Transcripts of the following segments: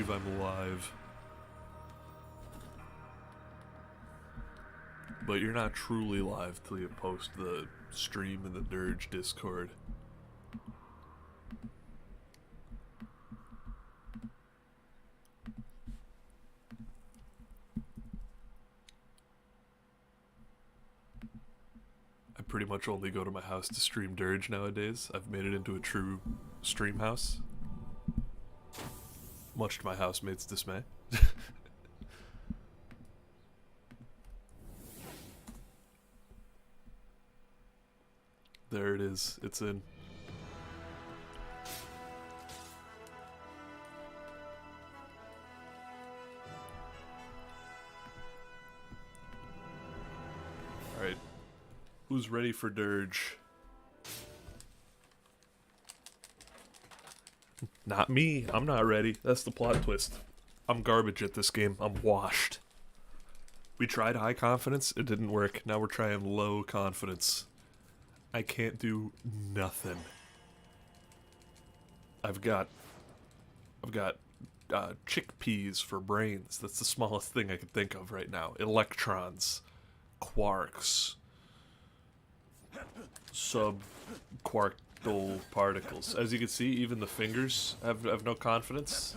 believe I'm live. But you're not truly live till you post the stream in the Dirge Discord. I pretty much only go to my house to stream Dirge nowadays. I've made it into a true stream house. Much to my housemates' dismay. There it is. It's in. Alright. Who's ready for Dirge? Not me. I'm not ready. That's the plot twist. I'm garbage at this game. I'm washed. We tried high confidence. It didn't work. Now we're trying low confidence. I can't do nothing. I've got chickpeas for brains. That's the smallest thing I can think of right now. Electrons, quarks, subquartal particles. As you can see, even the fingers have no confidence.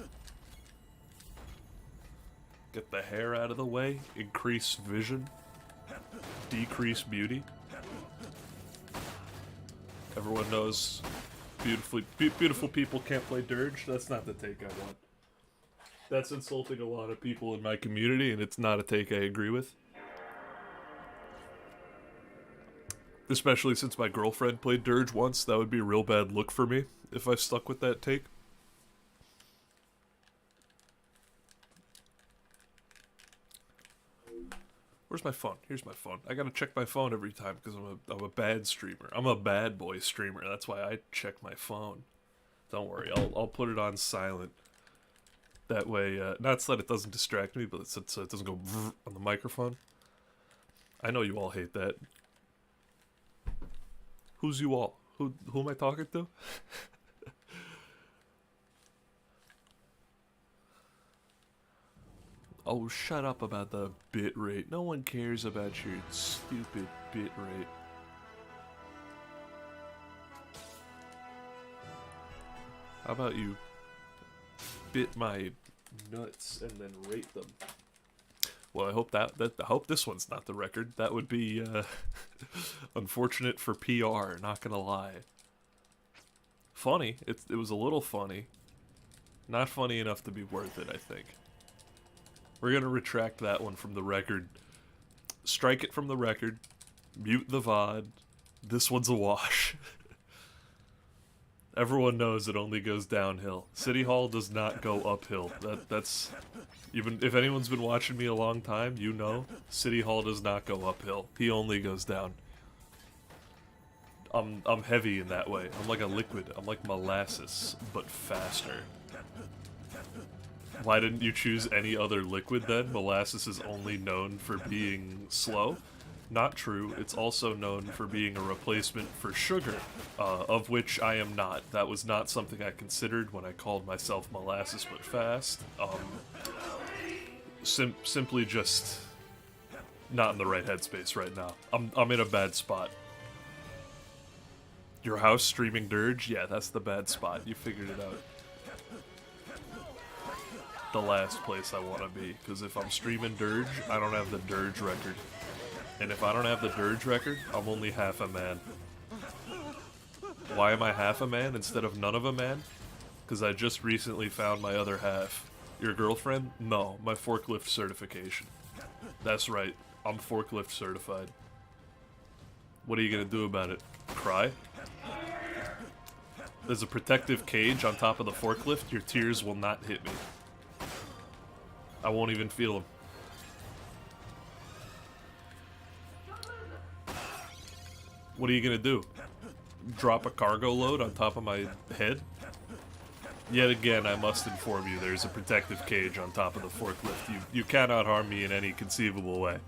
Get the hair out of the way. Increase vision. Decrease beauty. Everyone knows beautiful people can't play Dirge. That's not the take I want. That's insulting a lot of people in my community, and it's not a take I agree with. Especially since my girlfriend played Dirge once, that would be a real bad look for me if I stuck with that take. Where's my phone? Here's my phone. I gotta check my phone every time because I'm a bad streamer. I'm a bad boy streamer. That's why I check my phone. Don't worry, I'll put it on silent. That way, not so that it doesn't distract me, but so it doesn't go on the microphone. I know you all hate that. Who's you all? Who am I talking to? Oh, shut up about the bit rate. No one cares about your stupid bit rate. How about you bit my nuts and then rate them? Well, I hope I hope this one's not the record. That would be unfortunate for PR, not gonna lie. Funny. It was a little funny. Not funny enough to be worth it, I think. We're gonna retract that one from the record. Strike it from the record. Mute the VOD. This one's a wash. Everyone knows it only goes downhill. City Hall does not go uphill. That's... Even if anyone's been watching me a long time, you know, City Hall does not go uphill. He only goes down. I'm heavy in that way. I'm like a liquid. I'm like molasses, but faster. Why didn't you choose any other liquid then? Molasses is only known for being slow. Not true. It's also known for being a replacement for sugar, of which I am not. That was not something I considered when I called myself molasses but fast. Simply just not in the right headspace right now. I'm in a bad spot. Your house streaming Dirge? Yeah, that's the bad spot. You figured it out. The last place I want to be, because if I'm streaming Dirge, I don't have the Dirge record. And if I don't have the Dirge record, I'm only half a man. Why am I half a man instead of none of a man? Because I just recently found my other half. Your girlfriend? No, my forklift certification. That's right, I'm forklift certified. What are you gonna do about it? Cry? There's a protective cage on top of the forklift. Your tears will not hit me. I won't even feel them. What are you gonna do? Drop a cargo load on top of my head? Yet again, I must inform you, there's a protective cage on top of the forklift. You cannot harm me in any conceivable way.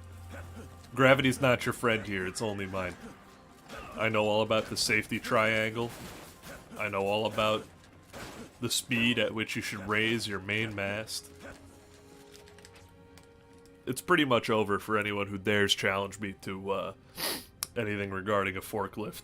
Gravity's not your friend here, it's only mine. I know all about the safety triangle. I know all about the speed at which you should raise your main mast. It's pretty much over for anyone who dares challenge me to anything regarding a forklift.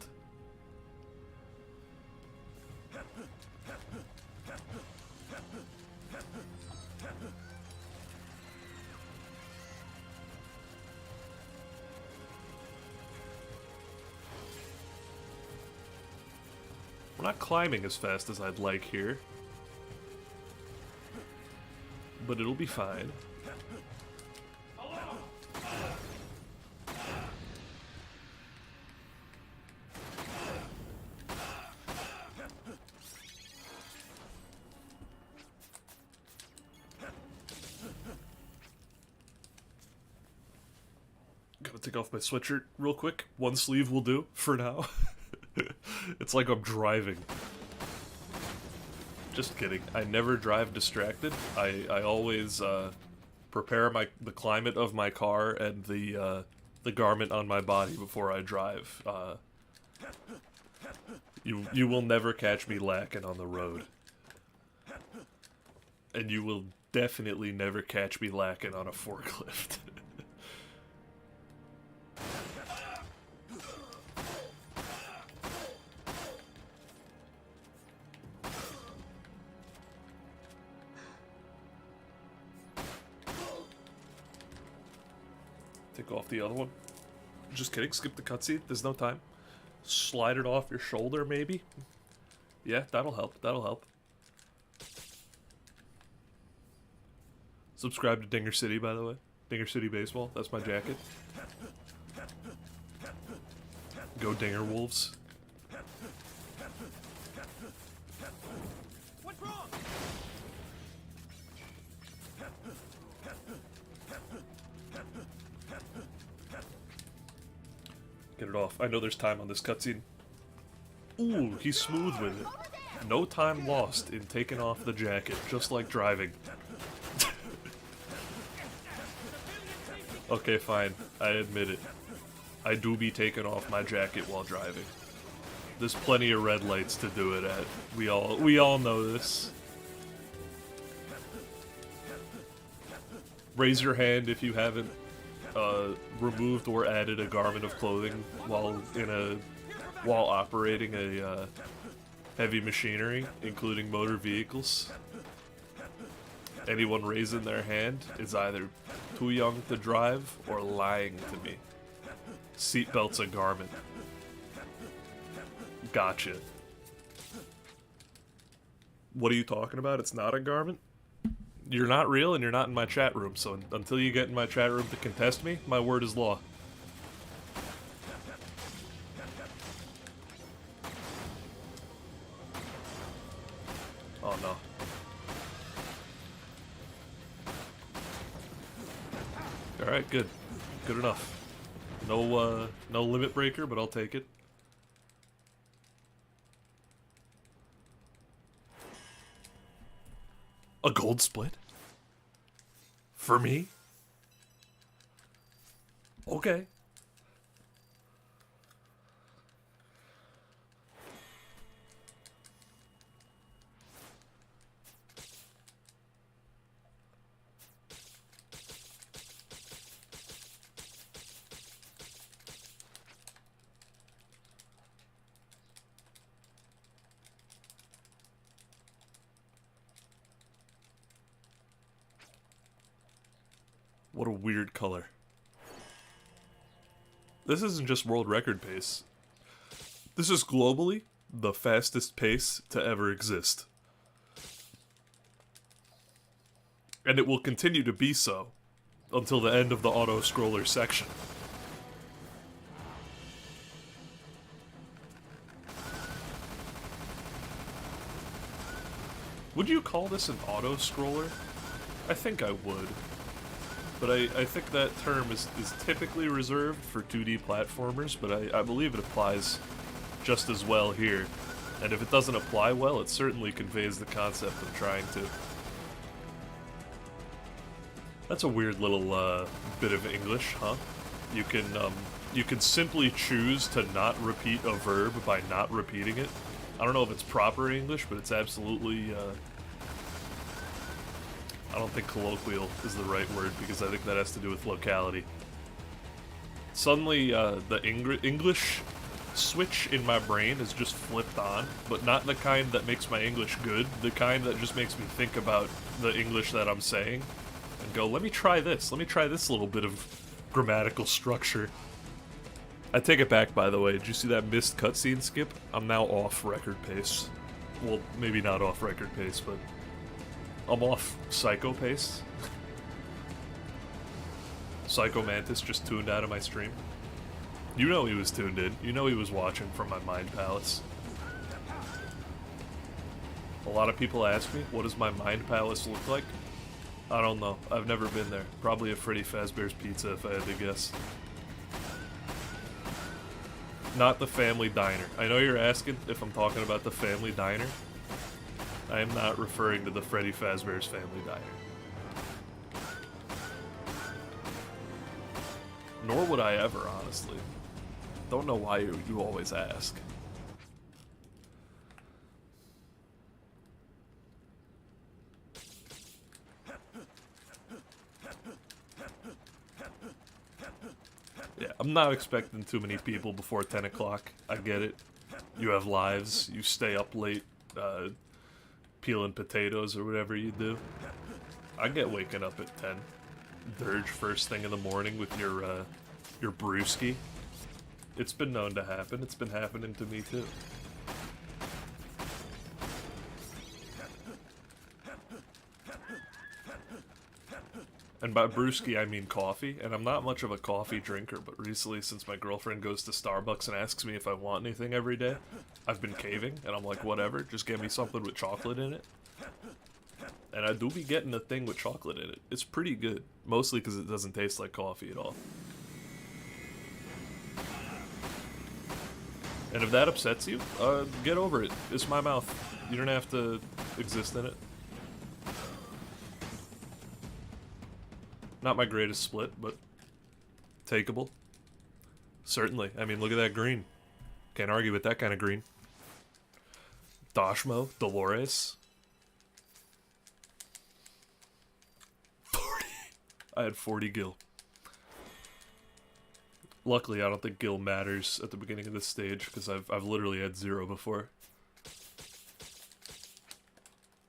We're not climbing as fast as I'd like here, but it'll be fine. Gotta take off my sweatshirt real quick. One sleeve will do for now. It's like I'm driving. Just kidding. I never drive distracted. I always prepare the climate of my car and the garment on my body before I drive. You will never catch me lacking on the road. And you will definitely never catch me lacking on a forklift. Take off the other one. Just kidding, skip the cutscene, there's no time. Slide it off your shoulder, maybe? Yeah, that'll help, that'll help. Subscribe to Dinger City, by the way. Dinger City Baseball, that's my jacket. Go Dinger Wolves. What's wrong? Get it off. I know there's time on this cutscene. Ooh, he's smooth with it. No time lost in taking off the jacket, just like driving. Okay, fine. I admit it. I do be taking off my jacket while driving. There's plenty of red lights to do it at. We all know this. Raise your hand if you haven't removed or added a garment of clothing while operating a heavy machinery, including motor vehicles. Anyone raising their hand is either too young to drive or lying to me. Seatbelt's a garment. Gotcha. What are you talking about? It's not a garment? You're not real and you're not in my chat room, so until you get in my chat room to contest me, my word is law. Oh no. Alright, good. Good enough. No limit breaker, but I'll take it. A gold split? For me? Okay. What a weird color. This isn't just world record pace. This is globally the fastest pace to ever exist. And it will continue to be so until the end of the auto-scroller section. Would you call this an auto-scroller? I think I would. But I think that term is typically reserved for 2D platformers, but I believe it applies just as well here. And if it doesn't apply well, it certainly conveys the concept I'm trying to. That's a weird little bit of English, huh? You can simply choose to not repeat a verb by not repeating it. I don't know if it's proper English, but it's absolutely, I don't think colloquial is the right word, because I think that has to do with locality. Suddenly, the English switch in my brain is just flipped on, but not the kind that makes my English good, the kind that just makes me think about the English that I'm saying, and go, let me try this little bit of grammatical structure. I take it back, by the way. Did you see that missed cutscene skip? I'm now off record pace. Well, maybe not off record pace, but I'm off Psycho pace. Psycho Mantis just tuned out of my stream. You know he was tuned in. You know he was watching from my mind palace. A lot of people ask me, what does my mind palace look like? I don't know. I've never been there. Probably a Freddy Fazbear's Pizza if I had to guess. Not the Family Diner. I know you're asking if I'm talking about the Family Diner. I am not referring to the Freddy Fazbear's Family Diner. Nor would I ever, honestly. Don't know why you always ask. Yeah, I'm not expecting too many people before 10 o'clock. I get it. You have lives. You stay up late, peeling potatoes or whatever you do. I get waking up at 10. Dirge first thing in the morning with your brewski. It's been known to happen. It's been happening to me too. And by brewski, I mean coffee, and I'm not much of a coffee drinker, but recently, since my girlfriend goes to Starbucks and asks me if I want anything every day, I've been caving, and I'm like, whatever, just get me something with chocolate in it. And I do be getting a thing with chocolate in it. It's pretty good, mostly because it doesn't taste like coffee at all. And if that upsets you, get over it. It's my mouth. You don't have to exist in it. Not my greatest split, but takeable. Certainly. I mean, look at that green. Can't argue with that kind of green. Dashmo, Dolores. 40. I had 40 gil. Luckily, I don't think gil matters at the beginning of this stage, because I've literally had 0 before.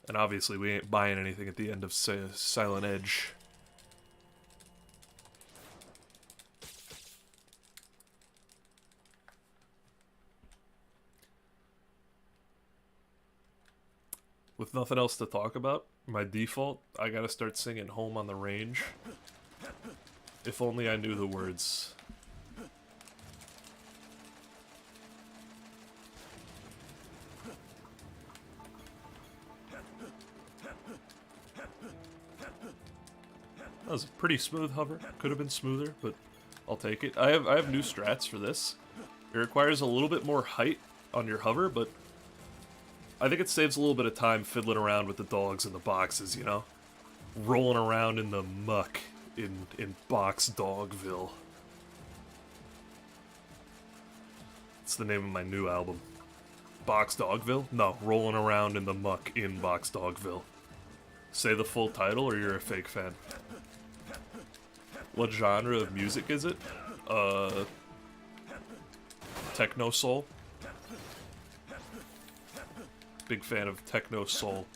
And obviously, we ain't buying anything at the end of Silent Edge. With nothing else to talk about, my default, I gotta start singing Home on the Range. If only I knew the words. That was a pretty smooth hover. Could have been smoother, but I'll take it. I have new strats for this. It requires a little bit more height on your hover, but I think it saves a little bit of time fiddling around with the dogs in the boxes, you know? Rolling around in the muck in Box Dogville. It's the name of my new album. Box Dogville? No, rolling around in the muck in Box Dogville. Say the full title or you're a fake fan. What genre of music is it? Techno soul? Big fan of techno soul.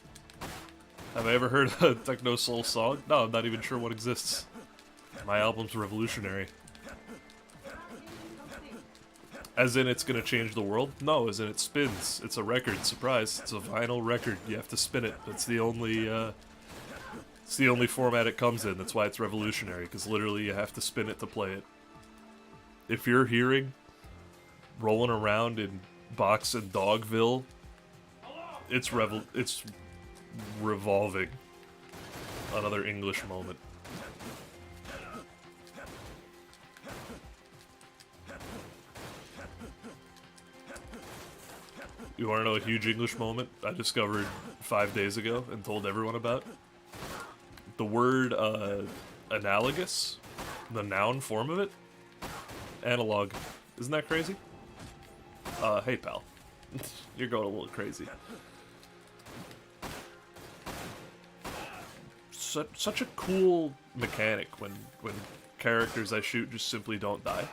Have I ever heard a techno soul song? No, I'm not even sure what exists. My album's revolutionary. As in it's gonna change the world? No, as in it spins. It's a record, surprise. It's a vinyl record. You have to spin it. It's the only format it comes in. That's why it's revolutionary, because literally you have to spin it to play it. If you're hearing rolling around in Box and Dogville, it's revolving. Another English moment. You want to know a huge English moment I discovered 5 days ago and told everyone about? The word analogous, the noun form of it, analog. Isn't that crazy? Hey pal. You're going a little crazy. Such a cool mechanic when characters I shoot just simply don't die.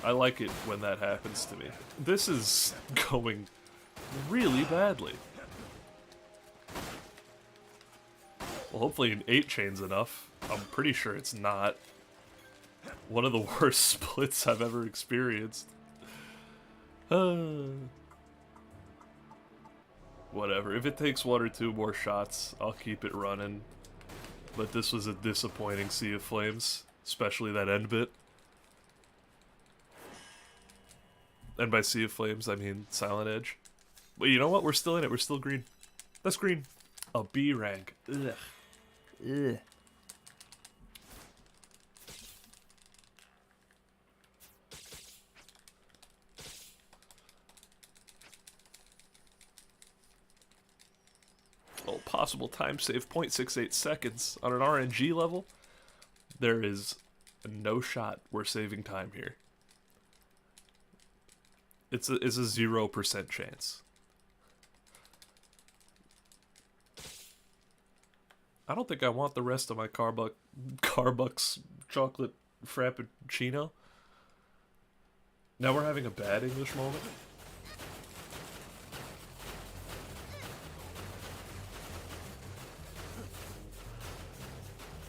I like it when that happens to me. This is going really badly. Well, hopefully an 8 chain's enough. I'm pretty sure it's not. One of the worst splits I've ever experienced. Whatever. If it takes 1 or 2 more shots, I'll keep it running. But this was a disappointing Sea of Flames, especially that end bit. And by Sea of Flames, I mean Silent Edge. But you know what? We're still in it. We're still green. That's green. A B rank. Ugh. Ugh. Oh, possible time save 0.68 seconds on an RNG level. There is no shot we're saving time here. It's a 0% chance. I don't think I want the rest of my Carbucks chocolate frappuccino. Now we're having a bad English moment.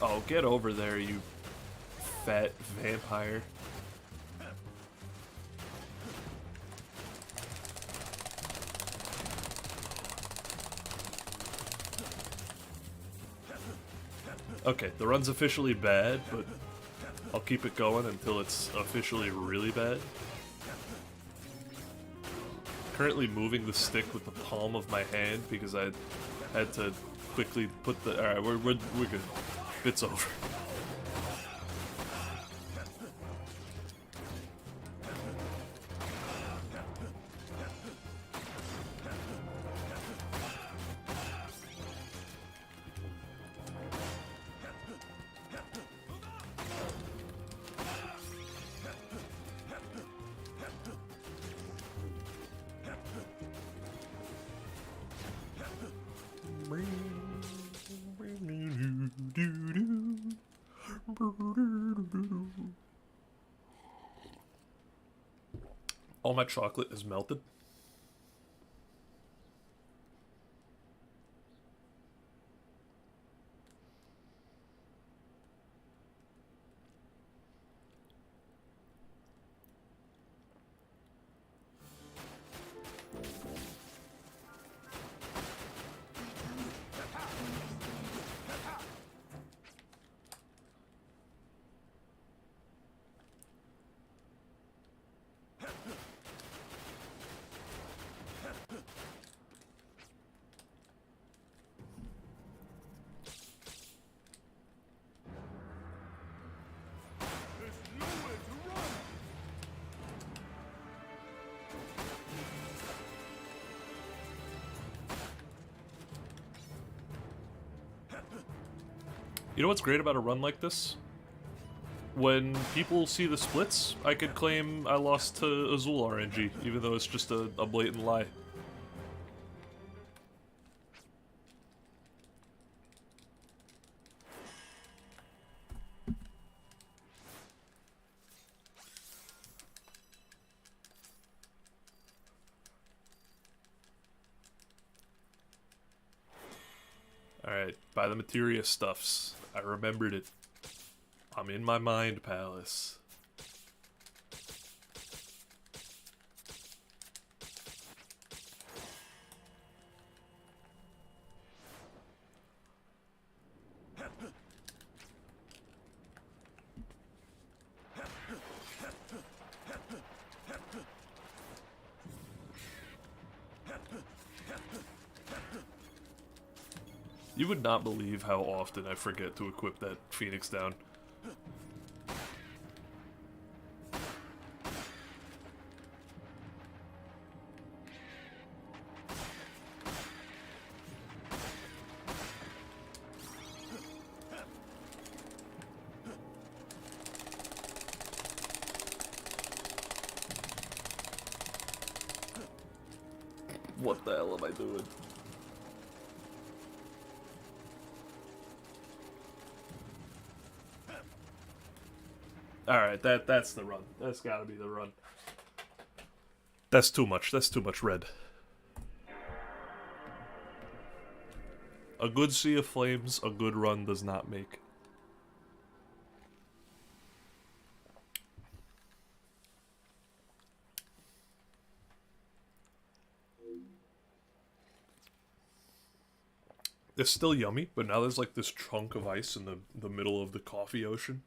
Oh, get over there, you fat vampire. Okay, the run's officially bad, but I'll keep it going until it's officially really bad. Currently moving the stick with the palm of my hand because I had to quickly put the... Alright, we're good. Bit's over. All my chocolate is melted. You know what's great about a run like this? When people see the splits, I could claim I lost to Azul RNG, even though it's just a blatant lie. Alright, by the materia stuffs. I remembered it. I'm in my mind palace. You would not believe how often I forget to equip that Phoenix down. What the hell am I doing? Alright, that's the run. That's gotta be the run. That's too much. That's too much red. A good sea of flames, a good run does not make. It's still yummy, but now there's like this chunk of ice in the middle of the coffee ocean.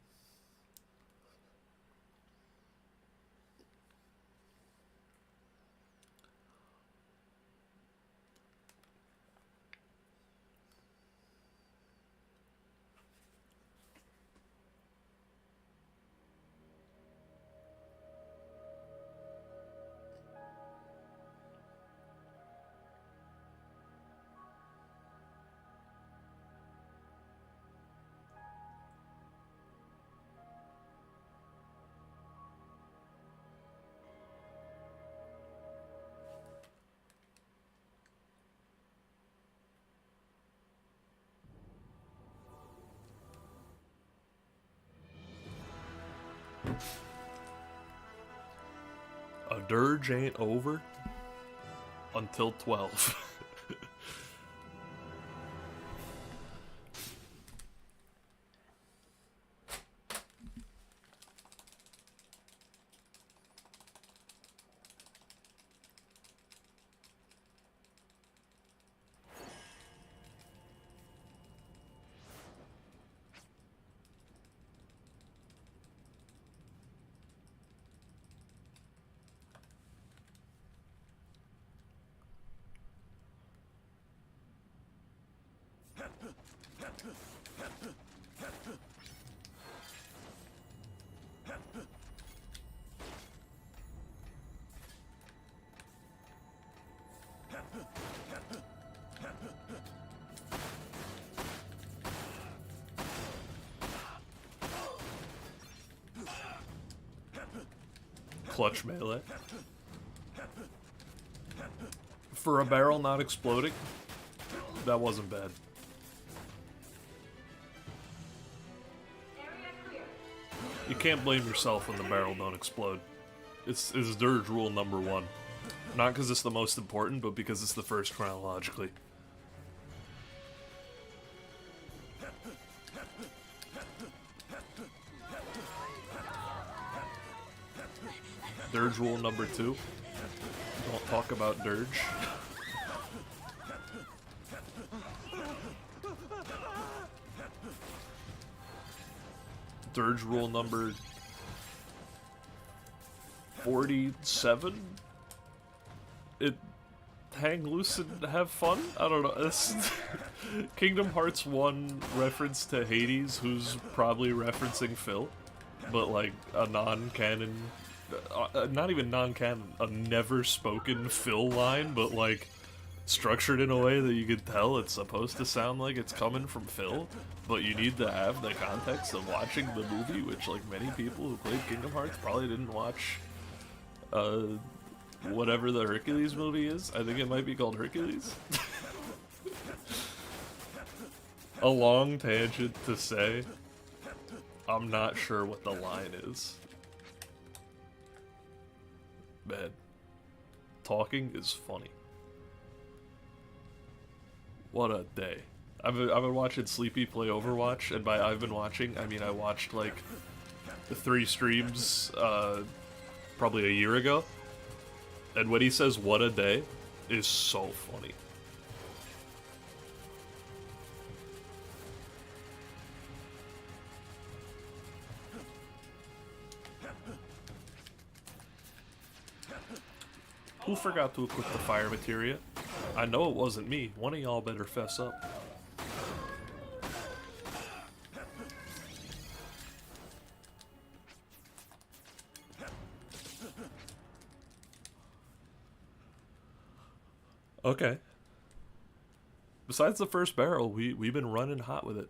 A dirge ain't over until 12. Clutch melee. For a barrel not exploding, that wasn't bad. You can't blame yourself when the barrel don't explode. It's Dirge rule number 1. Not because it's the most important, but because it's the first chronologically. Dirge rule number 2. Don't talk about Dirge. Dirge rule number 47. Hang loose and have fun? I don't know. It's Kingdom Hearts 1 reference to Hades, who's probably referencing Phil, but like a non-canon, not even non-canon, a never-spoken Phil line, but like structured in a way that you can tell it's supposed to sound like it's coming from Phil, but you need to have the context of watching the movie, which like many people who played Kingdom Hearts probably didn't watch whatever the Hercules movie is. I think it might be called Hercules. A long tangent to say, I'm not sure what the line is. Man, talking is funny. What a day. I've been watching Sleepy play Overwatch, and by I've been watching, I mean I watched like the 3 streams probably a year ago, and when he says what a day is so funny. Who forgot to equip the fire materia? I know it wasn't me. One of y'all better fess up. Okay. Besides the first barrel, we've been running hot with it.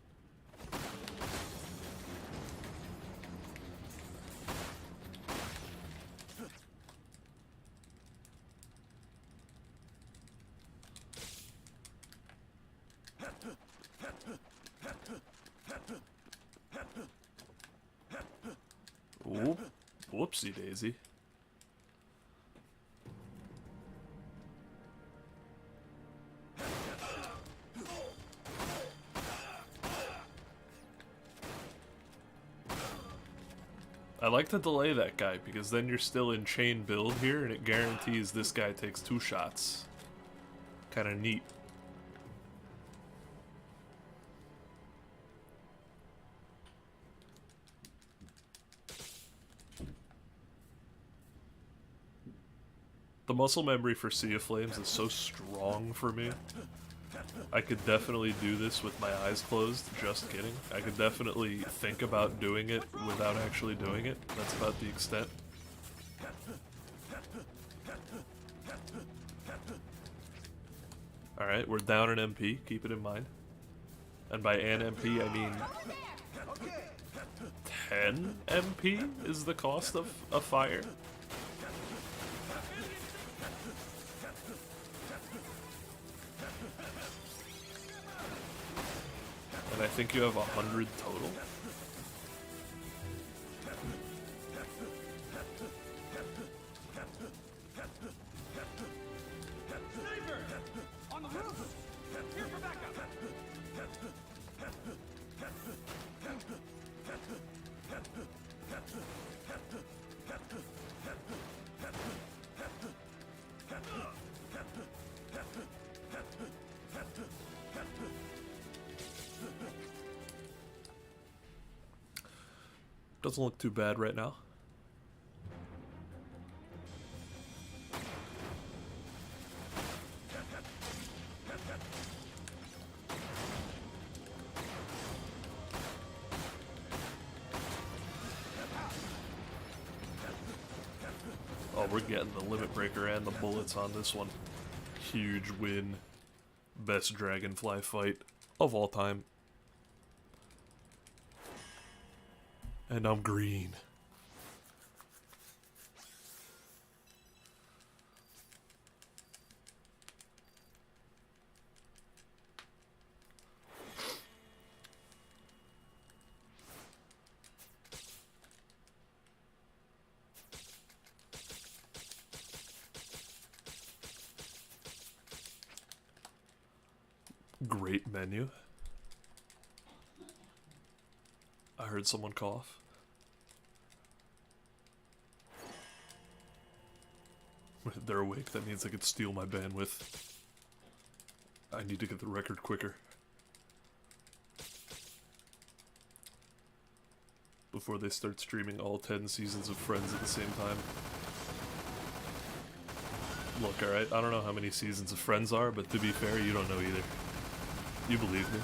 Whoopsie daisy. I like to delay that guy because then you're still in chain build here and it guarantees this guy takes 2 shots. Kinda neat. The muscle memory for Sea of Flames is so strong for me. I could definitely do this with my eyes closed, just kidding. I could definitely think about doing it without actually doing it. That's about the extent. Alright, we're down an MP, keep it in mind. And by an MP, I mean 10 MP is the cost of a fire. And I think you have 100 total. On the roof! Here for backup! Doesn't look too bad right now. Oh, we're getting the limit breaker and the bullets on this one. Huge win. Best dragonfly fight of all time. And I'm green. Great menu. I heard someone cough. They're awake, that means they could steal my bandwidth. I need to get the record quicker. Before they start streaming all 10 seasons of Friends at the same time. Look, alright, I don't know how many seasons of Friends are, but to be fair, you don't know either. You believe me.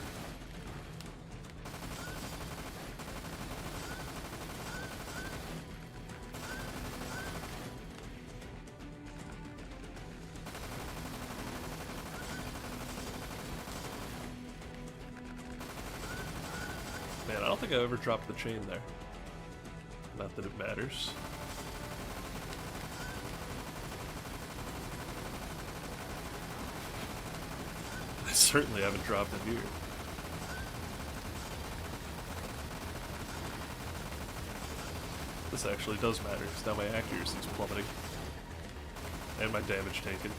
Man, I don't think I ever dropped the chain there. Not that it matters. I certainly haven't dropped it here. This actually does matter, because now my accuracy is plummeting. And my damage taken.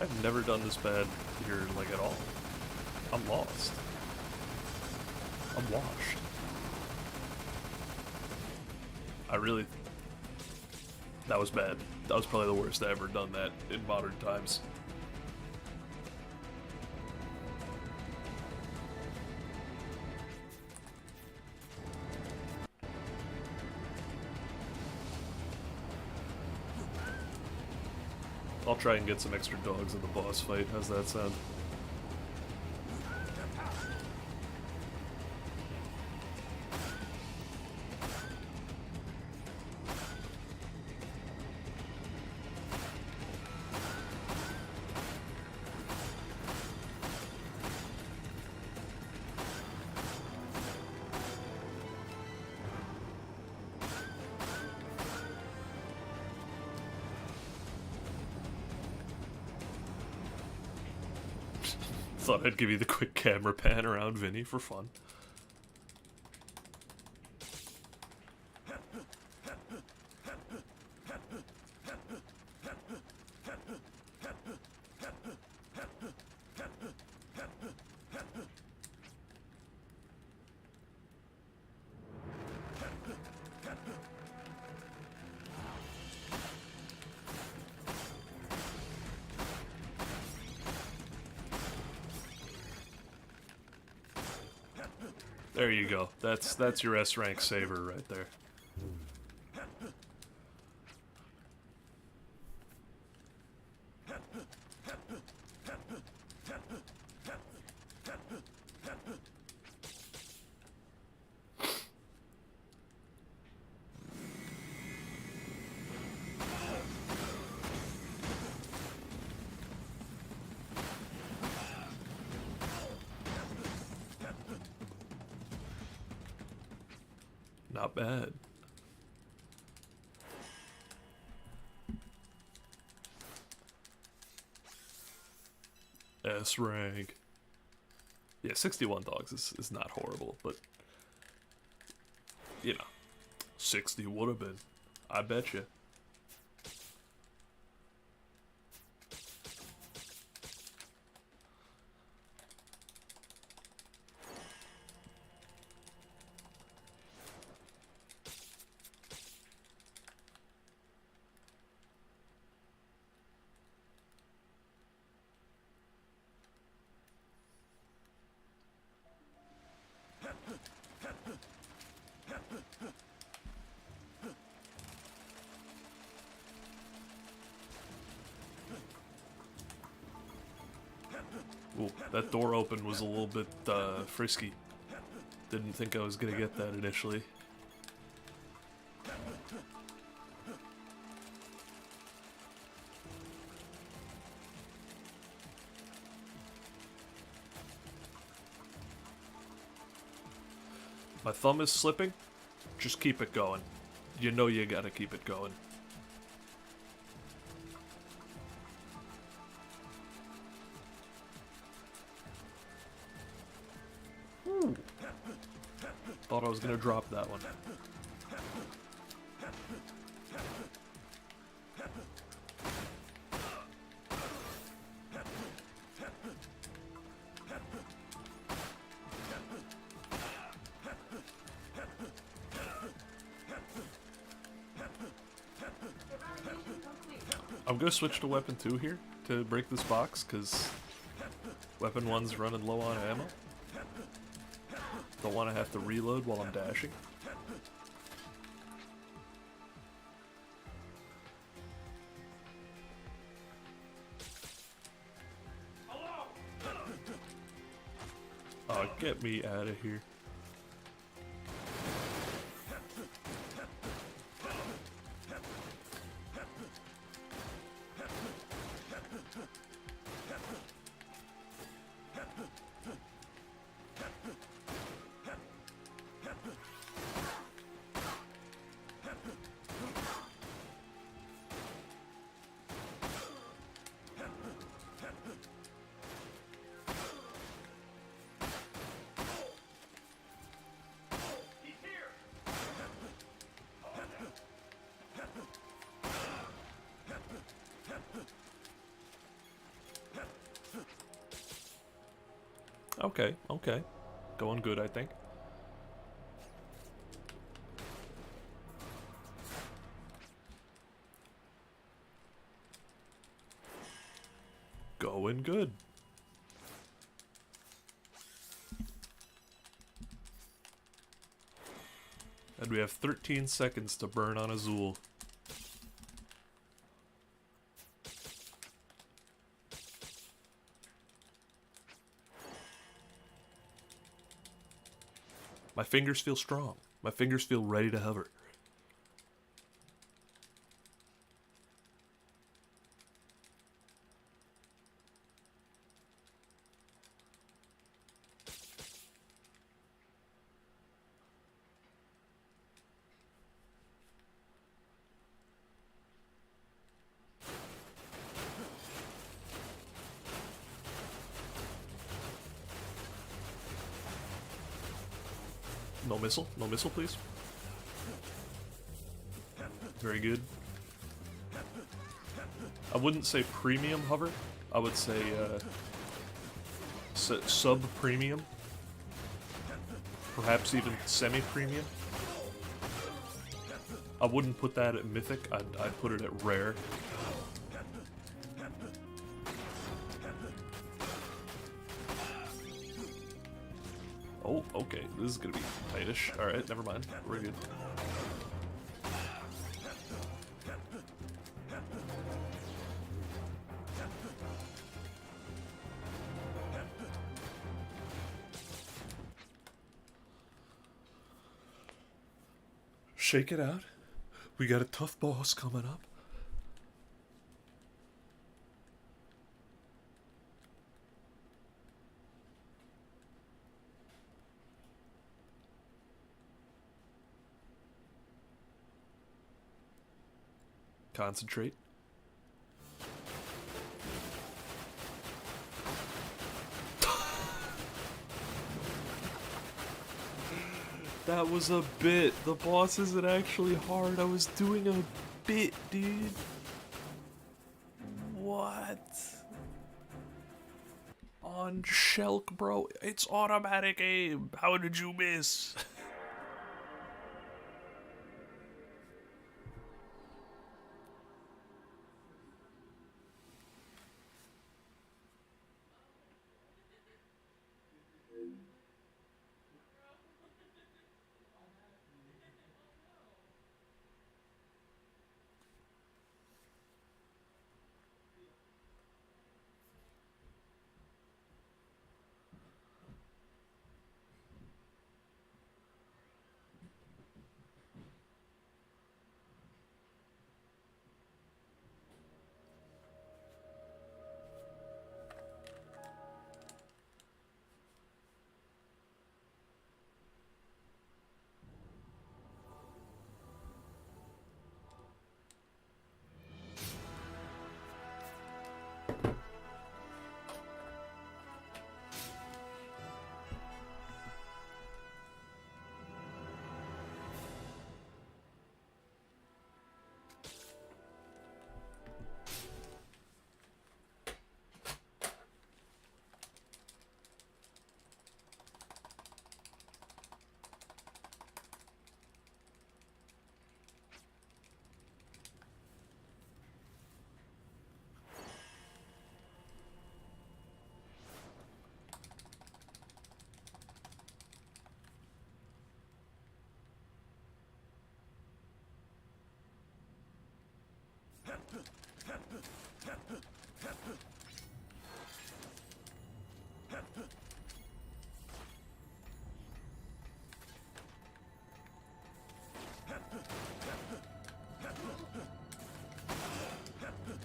I've never done this bad here, like, at all. I'm lost. I'm washed. I really... That was bad. That was probably the worst I ever done that in modern times. I'll try and get some extra dogs in the boss fight. How's that sound? Thought I'd give you the quick camera pan around Vinny for fun. There you go. That's your S rank saver right there. Not bad. S rank. Yeah, 61 dogs is not horrible, but you know, 60 would have been. I bet you. Ooh, that door open was a little bit frisky. Didn't think I was gonna get that initially. My thumb is slipping. Just keep it going. You know you gotta keep it going. Ooh. Thought I was gonna drop that one. I'm gonna switch to weapon 2 here to break this box, because weapon 1's running low on ammo. Don't want to have to reload while I'm dashing. Oh, get me out of here. Okay, okay. Going good, I think. Going good. And we have 13 seconds to burn on Azul. My fingers feel strong. My fingers feel ready to hover. No missile? No missile, please. Very good. I wouldn't say premium hover. I would say sub-premium. Perhaps even semi-premium. I wouldn't put that at mythic. I'd put it at rare. Oh, okay. This is gonna be tightish. Alright, never mind. We're good. Shake it out. We got a tough boss coming up. Concentrate. That was a bit. The boss isn't actually hard. I was doing a bit, dude. What? On Shulk, bro. It's automatic aim. How did you miss?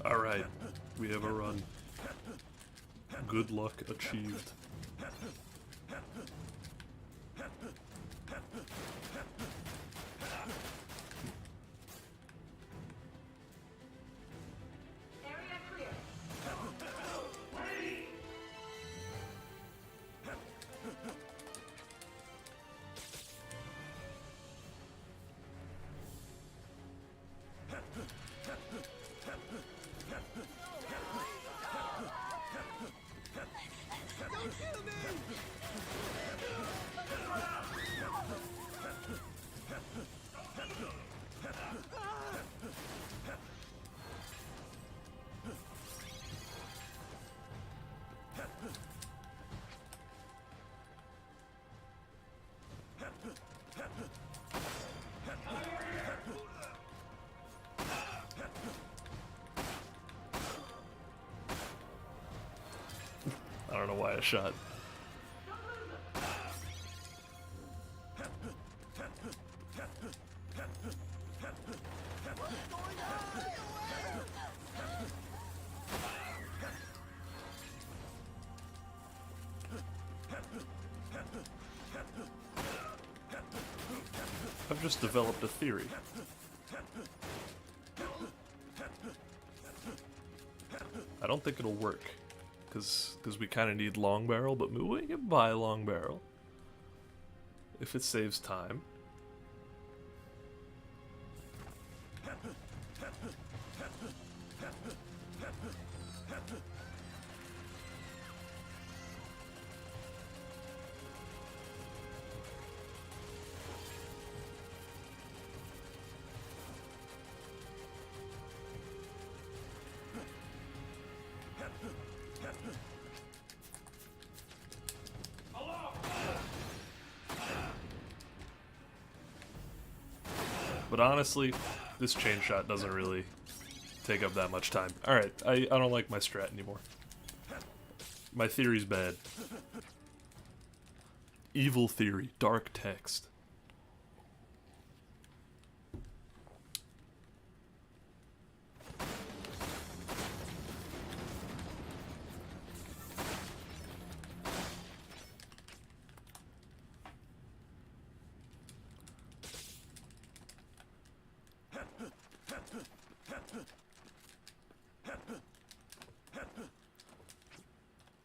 Alright, we have a run. Good luck achieved. I don't know why I shot. I've just developed a theory. I don't think it'll work, because we kind of need long barrel, but we can buy long barrel if it saves time. But honestly, this chain shot doesn't really take up that much time. Alright, I don't like my strat anymore. My theory's bad. Evil theory, dark text.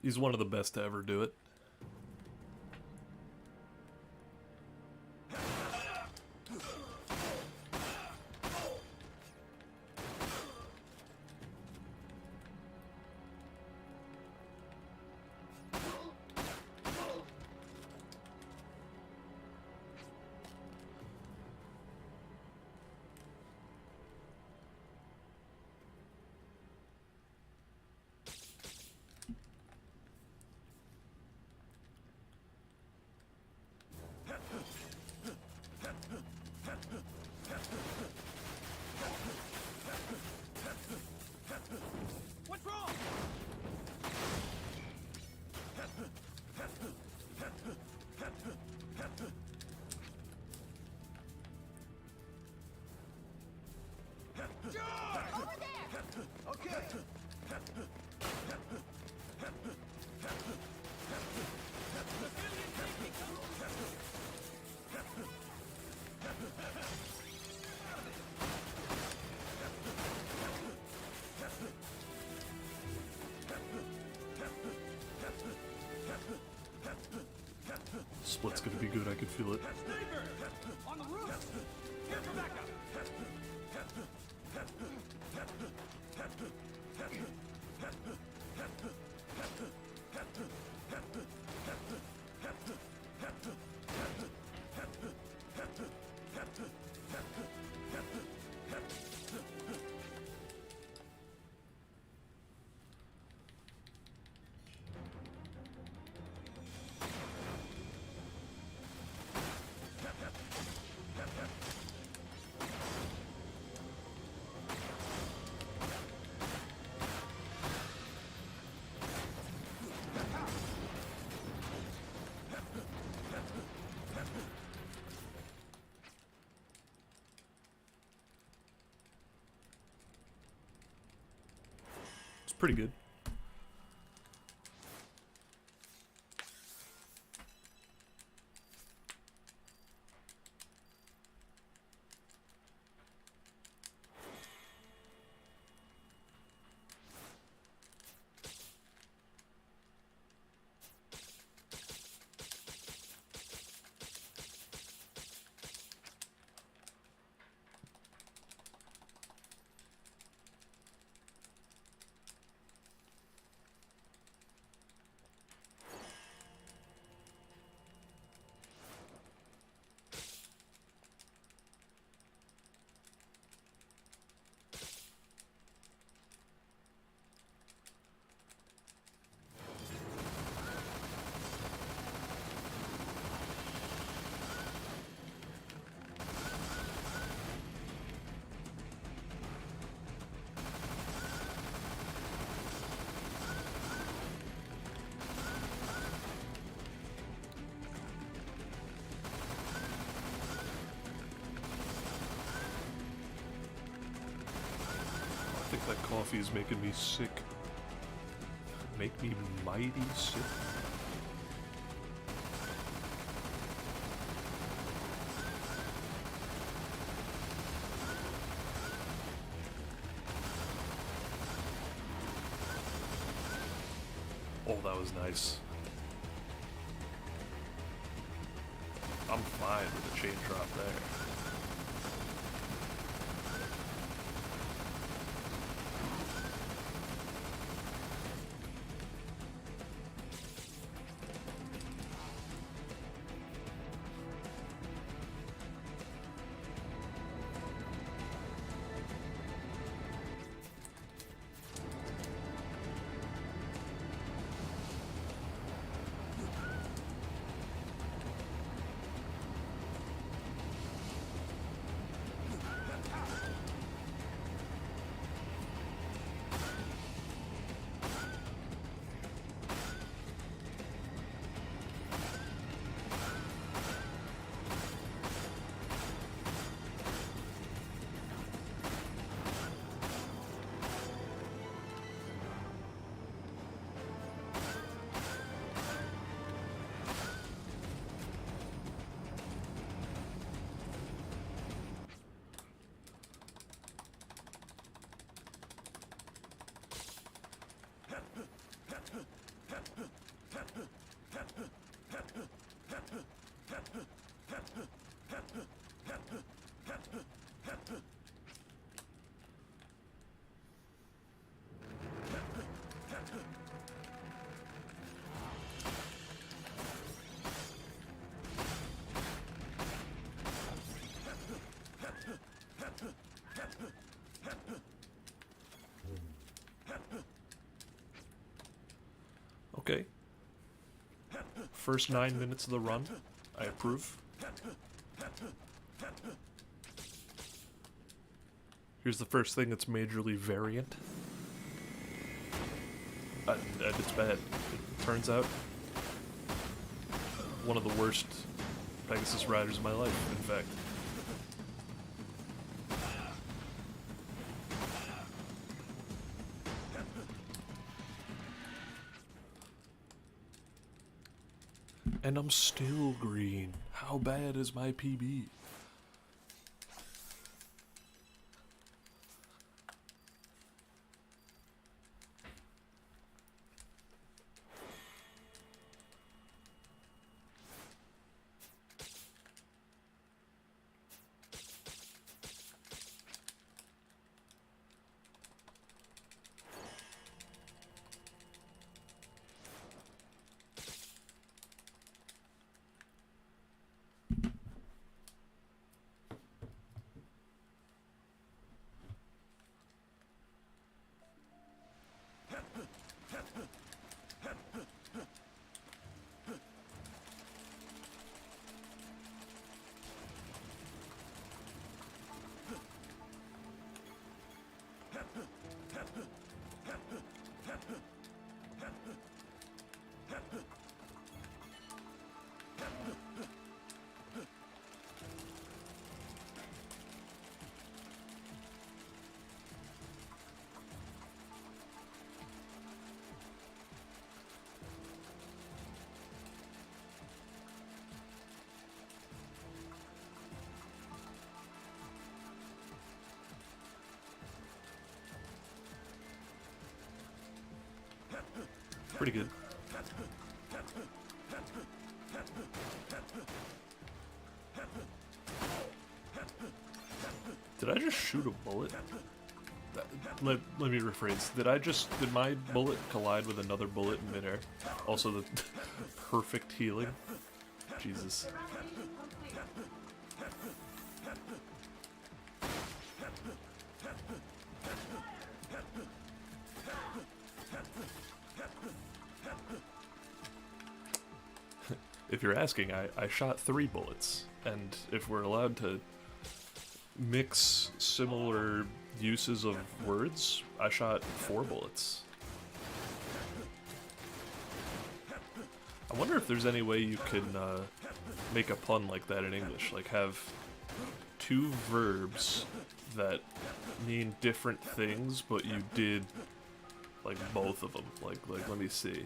He's one of the best to ever do it. What's wrong? Over there! Okay. Split's gonna be good, I can feel it. Sniper! On the roof! Here for backup! It's pretty good. I think that coffee is making me sick. Make me mighty sick. Oh, that was nice. I'm fine with a chain drop there. Okay. First 9 minutes of the run. I approve. Here's the first thing that's majorly variant. And it's bad. It turns out one of the worst Pegasus riders of my life, in fact. And I'm still green. How bad is my PB? Pretty good. Did I just shoot a bullet? Let me rephrase. Did my bullet collide with another bullet in midair? Also the perfect healing? Jesus. If you're asking, I shot 3 bullets, and if we're allowed to mix similar uses of words, I shot 4 bullets. I wonder if there's any way you can make a pun like that in English, like have 2 verbs that mean different things, but you did like both of them. Like let me see.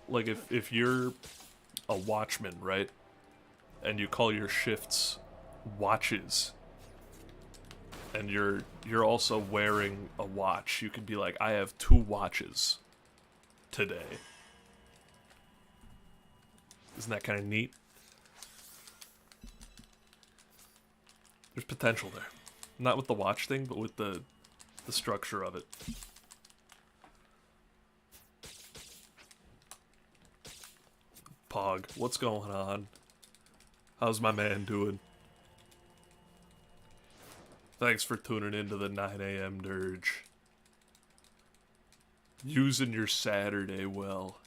Like if you're a watchman, right? And you call your shifts watches, and you're also wearing a watch, you could be like, I have 2 watches today. Isn't that kind of neat? There's potential there. Not with the watch thing, but with the structure of it. Pog, what's going on? How's my man doing? Thanks for tuning into the 9 a.m. Dirge. Using your Saturday well.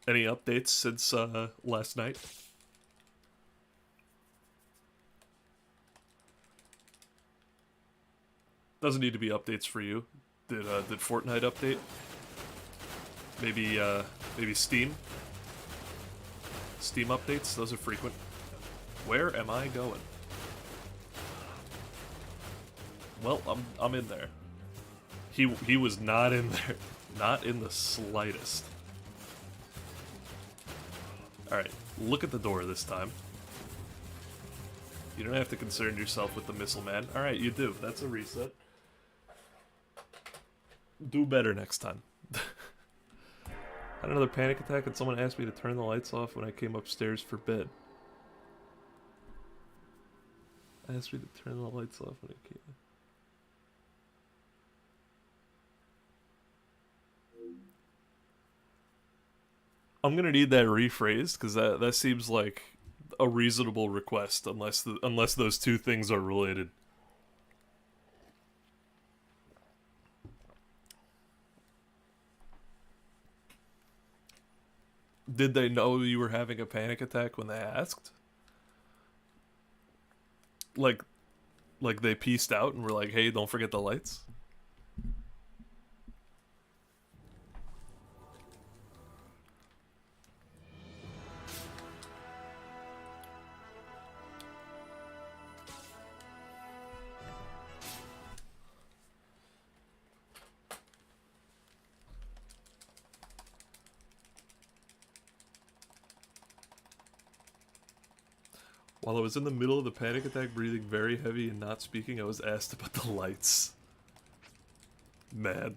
Any updates since last night? Doesn't need to be updates for you. Did Fortnite update? Maybe Steam? Steam updates? Those are frequent. Where am I going? Well, I'm in there. He was not in there. Not in the slightest. Alright, look at the door this time. You don't have to concern yourself with the missile man. Alright, you do. That's a reset. Do better next time. Had another panic attack and someone asked me to turn the lights off when I came upstairs for bed. Asked me to turn the lights off when I came. I'm gonna need that rephrased because that seems like a reasonable request, unless those two things are related. Did they know you were having a panic attack when they asked? Like they pieced out and were like, "Hey, don't forget the lights." While I was in the middle of the panic attack, breathing very heavy and not speaking, I was asked about the lights. Mad.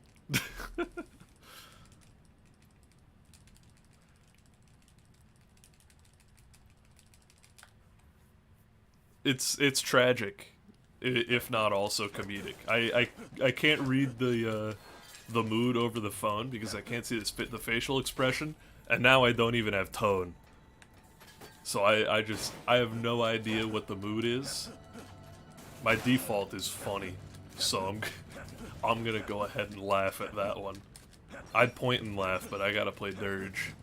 It's tragic, if not also comedic. I can't read the mood over the phone because I can't see the facial expression, and now I don't even have tone. So I have no idea what the mood is. My default is funny, so I'm gonna go ahead and laugh at that one. I'd point and laugh, but I gotta play Dirge.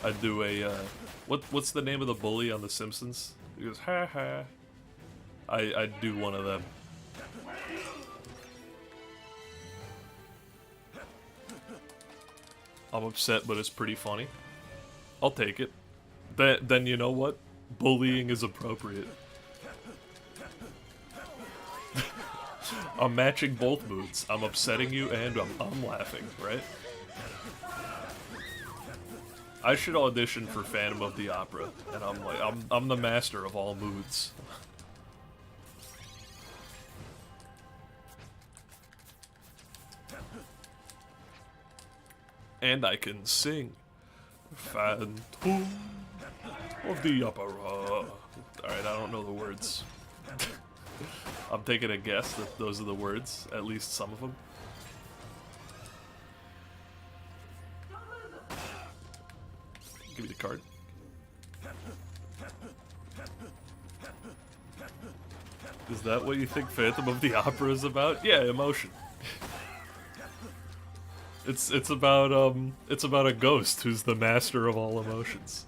I'd do a what's the name of the bully on The Simpsons? He goes ha ha. I'd do one of them. I'm upset, but it's pretty funny. I'll take it. Then you know what? Bullying is appropriate. I'm matching both moods. I'm upsetting you and I'm laughing, right? I should audition for Phantom of the Opera, and I'm the master of all moods. And I can sing. Phantom of the Opera. Alright, I don't know the words. I'm taking a guess that those are the words, at least some of them. Give me the card. Is that what you think Phantom of the Opera is about? Yeah, emotion. It's about a ghost who's the master of all emotions.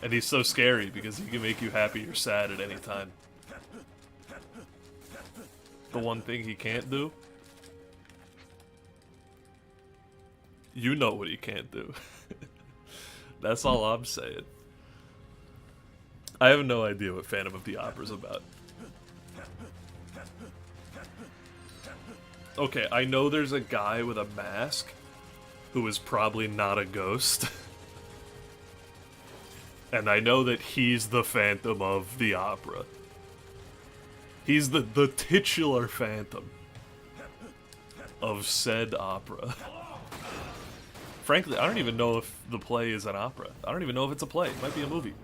And he's so scary because he can make you happy or sad at any time. The one thing he can't do? You know what he can't do. That's all I'm saying. I have no idea what Phantom of the Opera's about. Okay, I know there's a guy with a mask who is probably not a ghost. And I know that he's the Phantom of the Opera. He's the titular Phantom of said opera. Frankly, I don't even know if the play is an opera. I don't even know if it's a play. It might be a movie.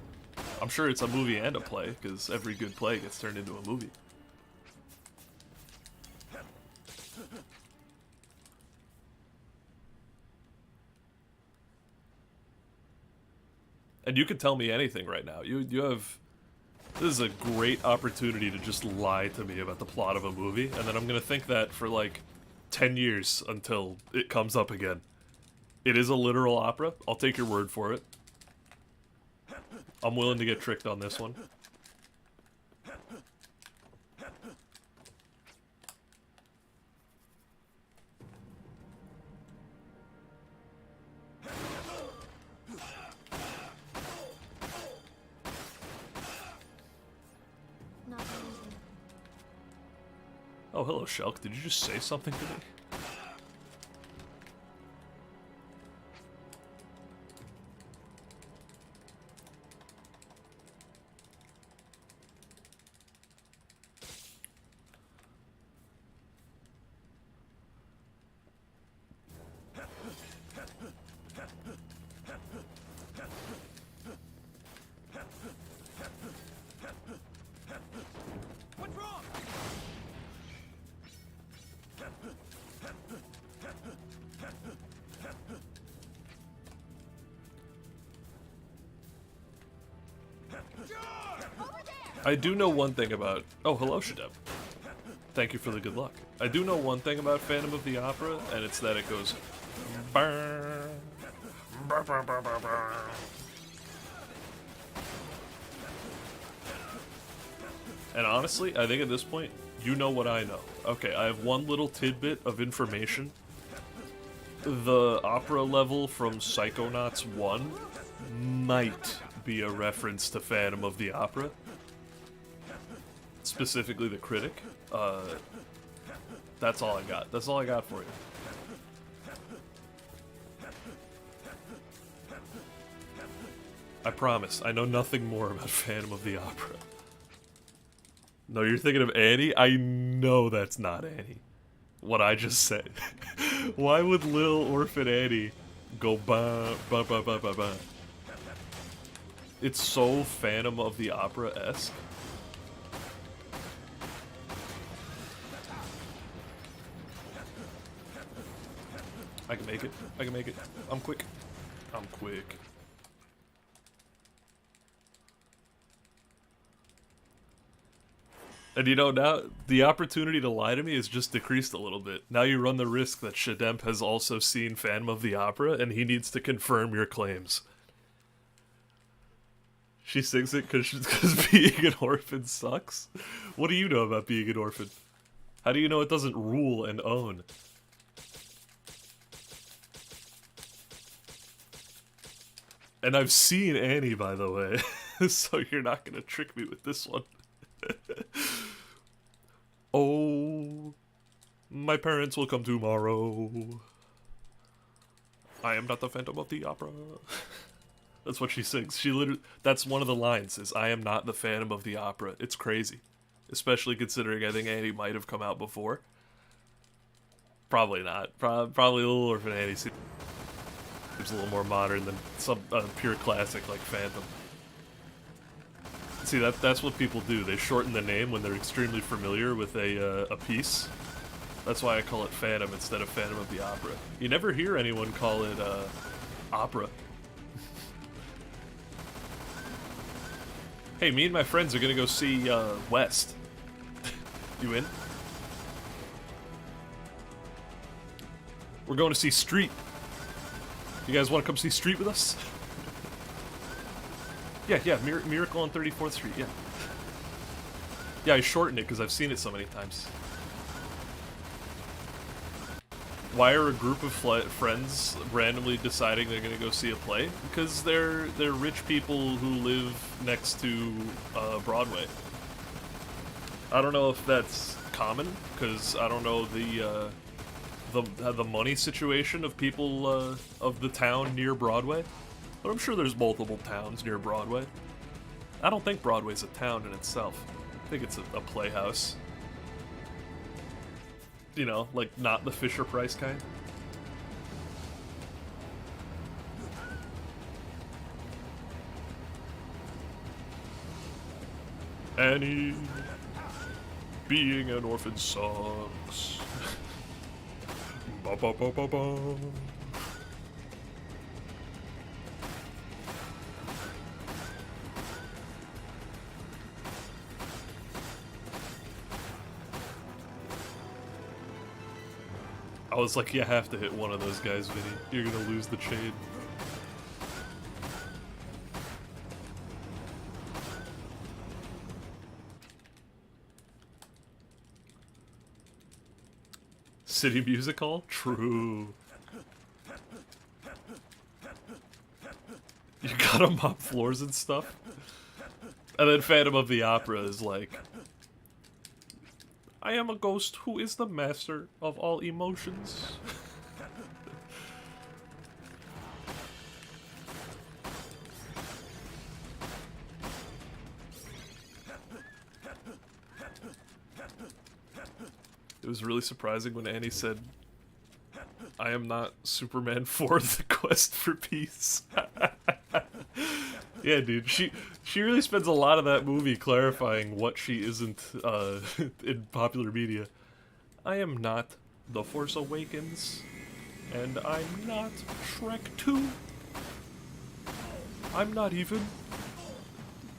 I'm sure it's a movie and a play, because every good play gets turned into a movie. And you can tell me anything right now. You have... This is a great opportunity to just lie to me about the plot of a movie, and then I'm gonna think that for like 10 years until it comes up again. It is a literal opera. I'll take your word for it. I'm willing to get tricked on this one. Oh, hello, Shulk. Did you just say something to me? I do know one thing about... Oh, hello, Shadeb. Thank you for the good luck. I do know one thing about Phantom of the Opera, and it's that it goes... "Brr, brr, brr, brr, brr, brr." And honestly, I think at this point, you know what I know. Okay, I have one little tidbit of information. The opera level from Psychonauts 1 might be a reference to Phantom of the Opera. Specifically the critic. That's all I got. That's all I got for you. I promise, I know nothing more about Phantom of the Opera. No, you're thinking of Annie? I know that's not Annie. What I just said. Why would Little Orphan Annie go ba ba ba ba ba ba? It's so Phantom of the Opera-esque. I can make it. I can make it. I'm quick. I'm quick. And you know, now the opportunity to lie to me has just decreased a little bit. Now you run the risk that Shademp has also seen Phantom of the Opera, and he needs to confirm your claims. She sings it because being an orphan sucks? What do you know about being an orphan? How do you know it doesn't rule and own? And I've seen Annie, by the way, so you're not gonna trick me with this one. Oh, my parents will come tomorrow. I am not the Phantom of the Opera. That's what she sings. She literally, that's one of the lines, is I am not the Phantom of the Opera. It's crazy. Especially considering I think Annie might have come out before. Probably not. Probably Little Orphan Annie seems a little more modern than some pure classic like Phantom. See, that's what people do. They shorten the name when they're extremely familiar with a piece. That's why I call it Phantom instead of Phantom of the Opera. You never hear anyone call it opera. Hey, me and my friends are gonna go see West. You in? We're going to see Street. You guys want to come see Street with us? Yeah, Miracle on 34th Street, yeah. Yeah, I shortened it because I've seen it so many times. Why are a group of friends randomly deciding they're gonna go see a play? Because they're rich people who live next to Broadway. I don't know if that's common, because I don't know the money situation of people of the town near Broadway. But I'm sure there's multiple towns near Broadway. I don't think Broadway's a town in itself. I think it's a playhouse. You know, like not the Fisher-Price kind. Annie, being an orphan sucks. Ba ba ba ba ba. I was like, you have to hit one of those guys, Vinny. You're gonna lose the chain. City Music Hall? True. You gotta mop floors and stuff? And then Phantom of the Opera is like, I am a ghost who is the master of all emotions. It was really surprising when Annie said, I am not Superman for the quest for peace. Yeah, dude, she really spends a lot of that movie clarifying what she isn't in popular media. I am not The Force Awakens, and I'm not Shrek 2. I'm not even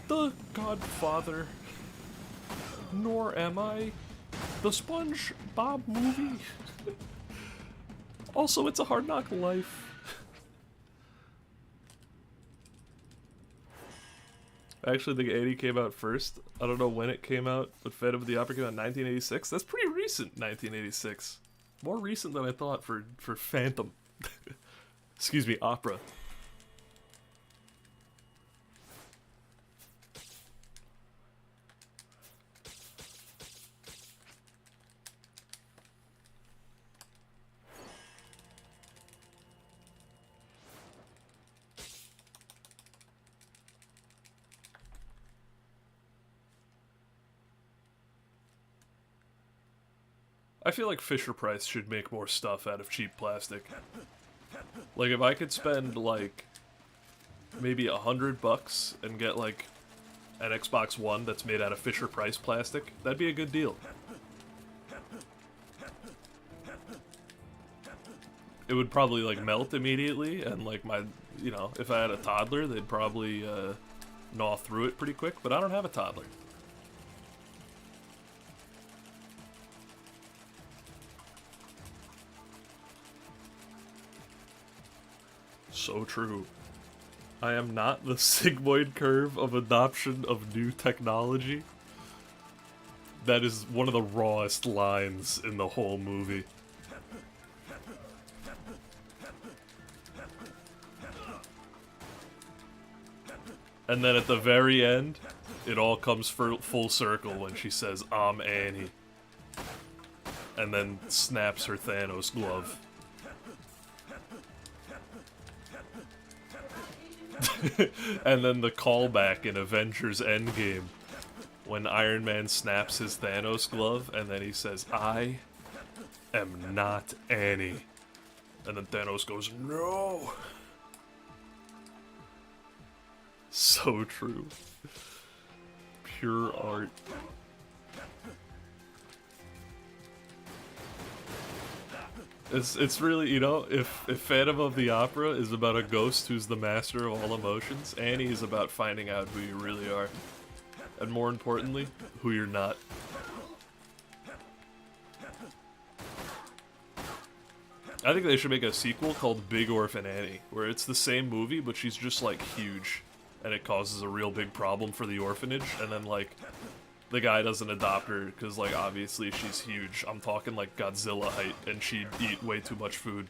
the Godfather, nor am I the SpongeBob movie. Also, it's a Hard Knock Life. I actually think 80 came out first. I don't know when it came out, but Phantom of the Opera came out in 1986. That's pretty recent, 1986. More recent than I thought for Phantom. Excuse me, opera. I feel like Fisher-Price should make more stuff out of cheap plastic. Like, if I could spend, like, maybe $100 and get, like, an Xbox One that's made out of Fisher-Price plastic, that'd be a good deal. It would probably, like, melt immediately, and, like, my, you know, if I had a toddler, they'd probably, gnaw through it pretty quick, but I don't have a toddler. So true. I am not the sigmoid curve of adoption of new technology. That is one of the rawest lines in the whole movie. And then at the very end, it all comes full circle when she says, "I'm Annie." And then snaps her Thanos glove. And then the callback in Avengers Endgame, when Iron Man snaps his Thanos glove, and then he says, "I am not Annie." And then Thanos goes, "No!" So true. Pure art. It's really, you know, if Phantom of the Opera is about a ghost who's the master of all emotions, Annie is about finding out who you really are. And more importantly, who you're not. I think they should make a sequel called Big Orphan Annie, where it's the same movie, but she's just, like, huge. And it causes a real big problem for the orphanage, and then, like, the guy doesn't adopt her, because, like, obviously she's huge. I'm talking, like, Godzilla height, and she'd eat way too much food.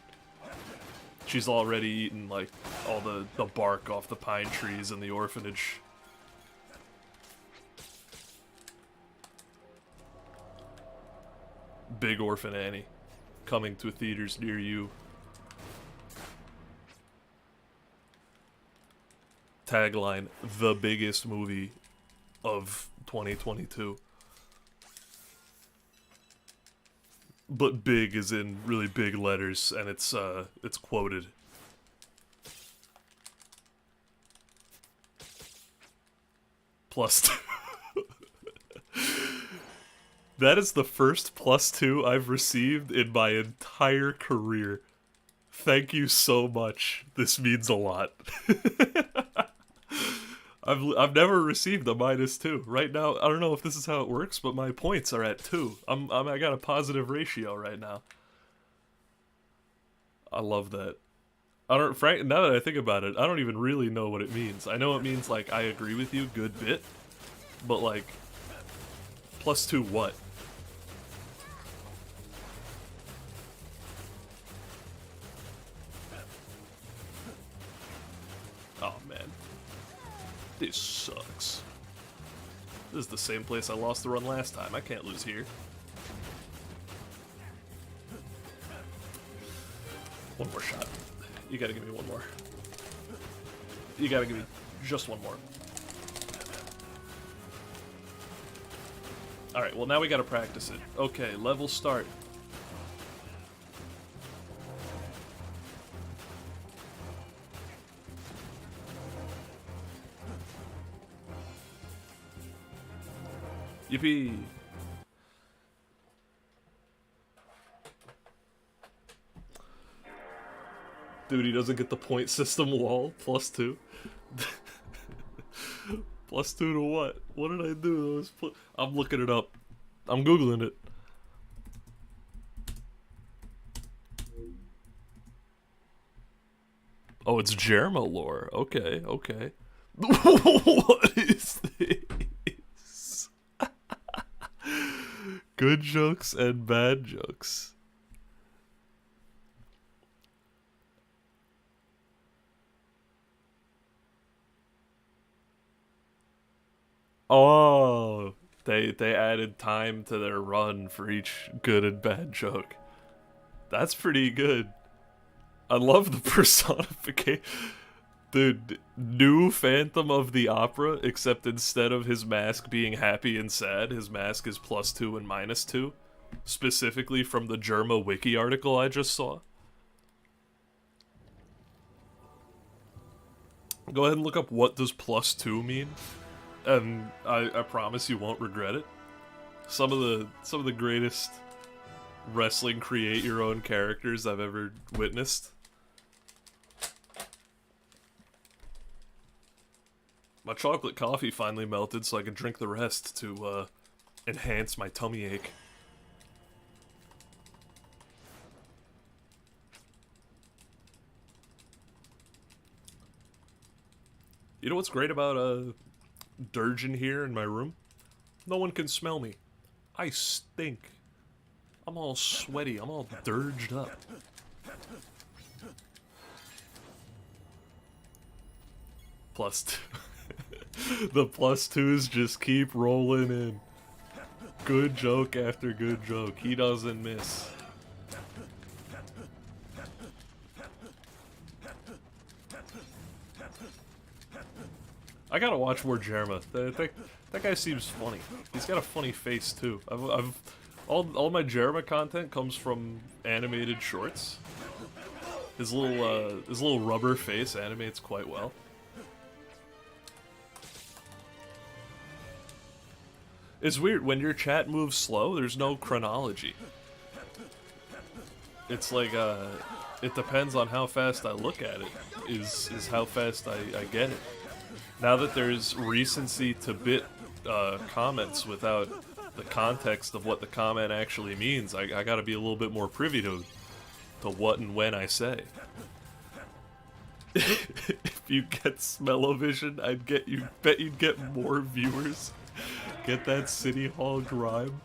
She's already eaten, like, all the bark off the pine trees in the orphanage. Big Orphan Annie. Coming to theaters near you. Tagline, the biggest movie of 2022. But big is in really big letters, and it's quoted. +2. That is the first +2 I've received in my entire career. Thank you so much. This means a lot. I've never received a -2. Right now, I don't know if this is how it works, but my points are at 2. I got a positive ratio right now. I love that. Now that I think about it, I don't even really know what it means. I know it means, like, I agree with you, good bit, but, like, +2 what? Oh, man. This sucks. This is the same place I lost the run last time. I can't lose here. One more shot. You gotta give me one more. You gotta give me just one more. Alright, well now we gotta practice it. Okay, level start. Yippee! Dude, he doesn't get the point system wall +2. +2 to what? What did I do? I'm looking it up. I'm Googling it. Oh, it's Jerma lore. Okay, okay. What is this? Good jokes and bad jokes. Oh, they added time to their run for each good and bad joke. That's pretty good. I love the personification. Dude, new Phantom of the Opera, except instead of his mask being happy and sad, his mask is +2 and -2. Specifically from the Germa wiki article I just saw. Go ahead and look up what does +2 mean, and I promise you won't regret it. Some of the greatest wrestling create your own characters I've ever witnessed. My chocolate coffee finally melted, so I can drink the rest to enhance my tummy ache. You know what's great about Dirge in here in my room? No one can smell me. I stink. I'm all sweaty. I'm all dirged up. +2. The +2s just keep rolling in. Good joke after good joke. He doesn't miss. I gotta watch more Jerma. That guy seems funny. He's got a funny face too. All my Jerma content comes from animated shorts. His little rubber face animates quite well. It's weird, when your chat moves slow, there's no chronology. It's like, it depends on how fast I look at it, is how fast I get it. Now that there's recency to bit comments without the context of what the comment actually means, I gotta be a little bit more privy to what and when I say. If you get smell-o-vision, bet you'd get more viewers. Get that City Hall grime.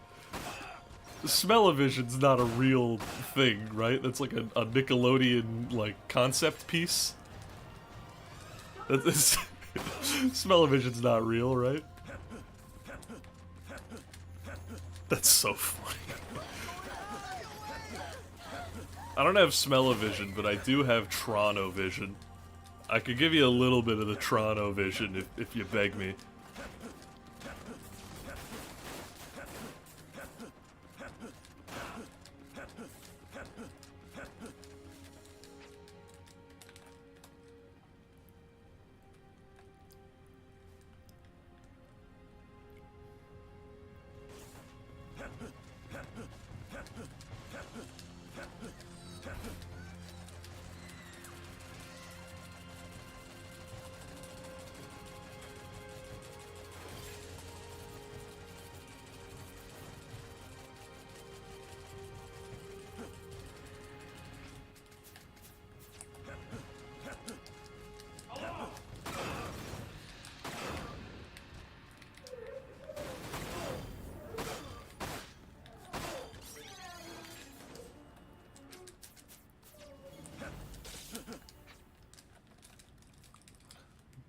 Smell-o-vision's not a real thing, right? That's like a Nickelodeon, like, concept piece. Smell-o-vision's not real, right? That's so funny. I don't have smell-o-vision, but I do have Trono-vision. I could give you a little bit of the Trono-vision if you beg me.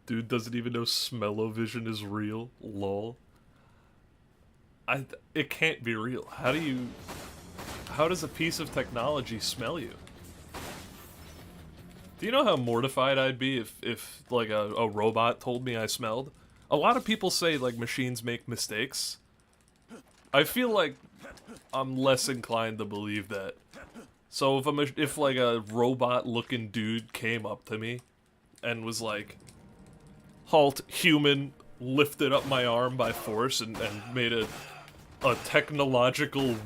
Dude doesn't even know smell-o-vision is real. Lol. It can't be real. How does a piece of technology smell you? Do you know how mortified I'd be if like a robot told me I smelled? A lot of people say like machines make mistakes. I feel like I'm less inclined to believe that. So if like a robot-looking dude came up to me and was like, "Halt, human," lifted up my arm by force and made a technological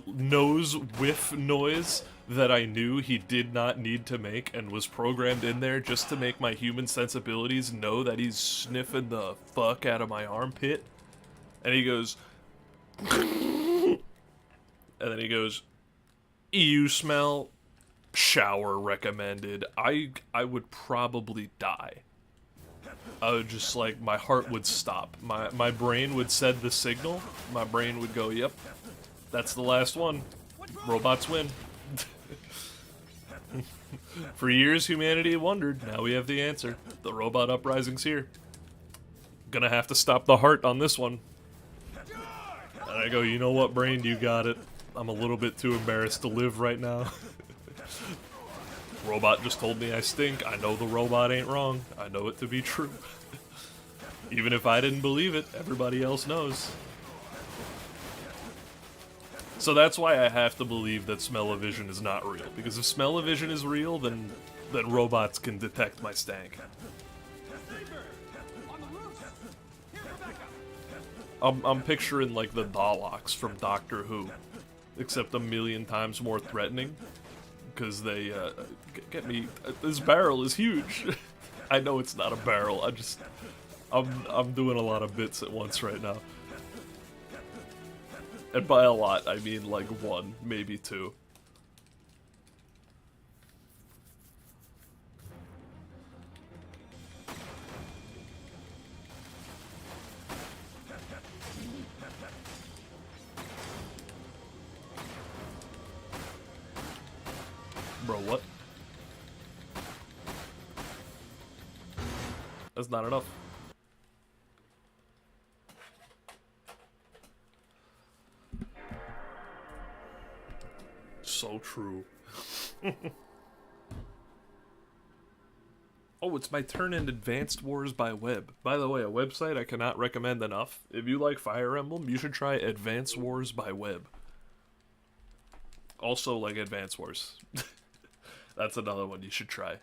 nose whiff noise that I knew he did not need to make and was programmed in there just to make my human sensibilities know that he's sniffing the fuck out of my armpit. And he goes, and then he goes, "You smell, shower recommended." I would probably die. I would just, like, my heart would stop. My brain would send the signal. My brain would go, "Yep, that's the last one. Robots win." For years, humanity wondered. Now we have the answer. The robot uprising's here. Gonna have to stop the heart on this one. And I go, "You know what, brain? You got it. I'm a little bit too embarrassed to live right now." Robot just told me I stink. I know the robot ain't wrong. I know it to be true. Even if I didn't believe it, everybody else knows. So that's why I have to believe that smell-o-vision is not real. Because if smell-o-vision is real, then robots can detect my stank. I'm picturing, like, the Daleks from Doctor Who. Except a million times more threatening. Because they, get me, this barrel is huge. I know it's not a barrel, I'm doing a lot of bits at once right now. And by a lot, I mean like one, maybe two. Bro, what? That's not enough. So true. Oh, it's my turn in Advanced Wars by Web. By the way, a website I cannot recommend enough. If you like Fire Emblem, you should try Advanced Wars by Web. Also like Advanced Wars. That's another one you should try.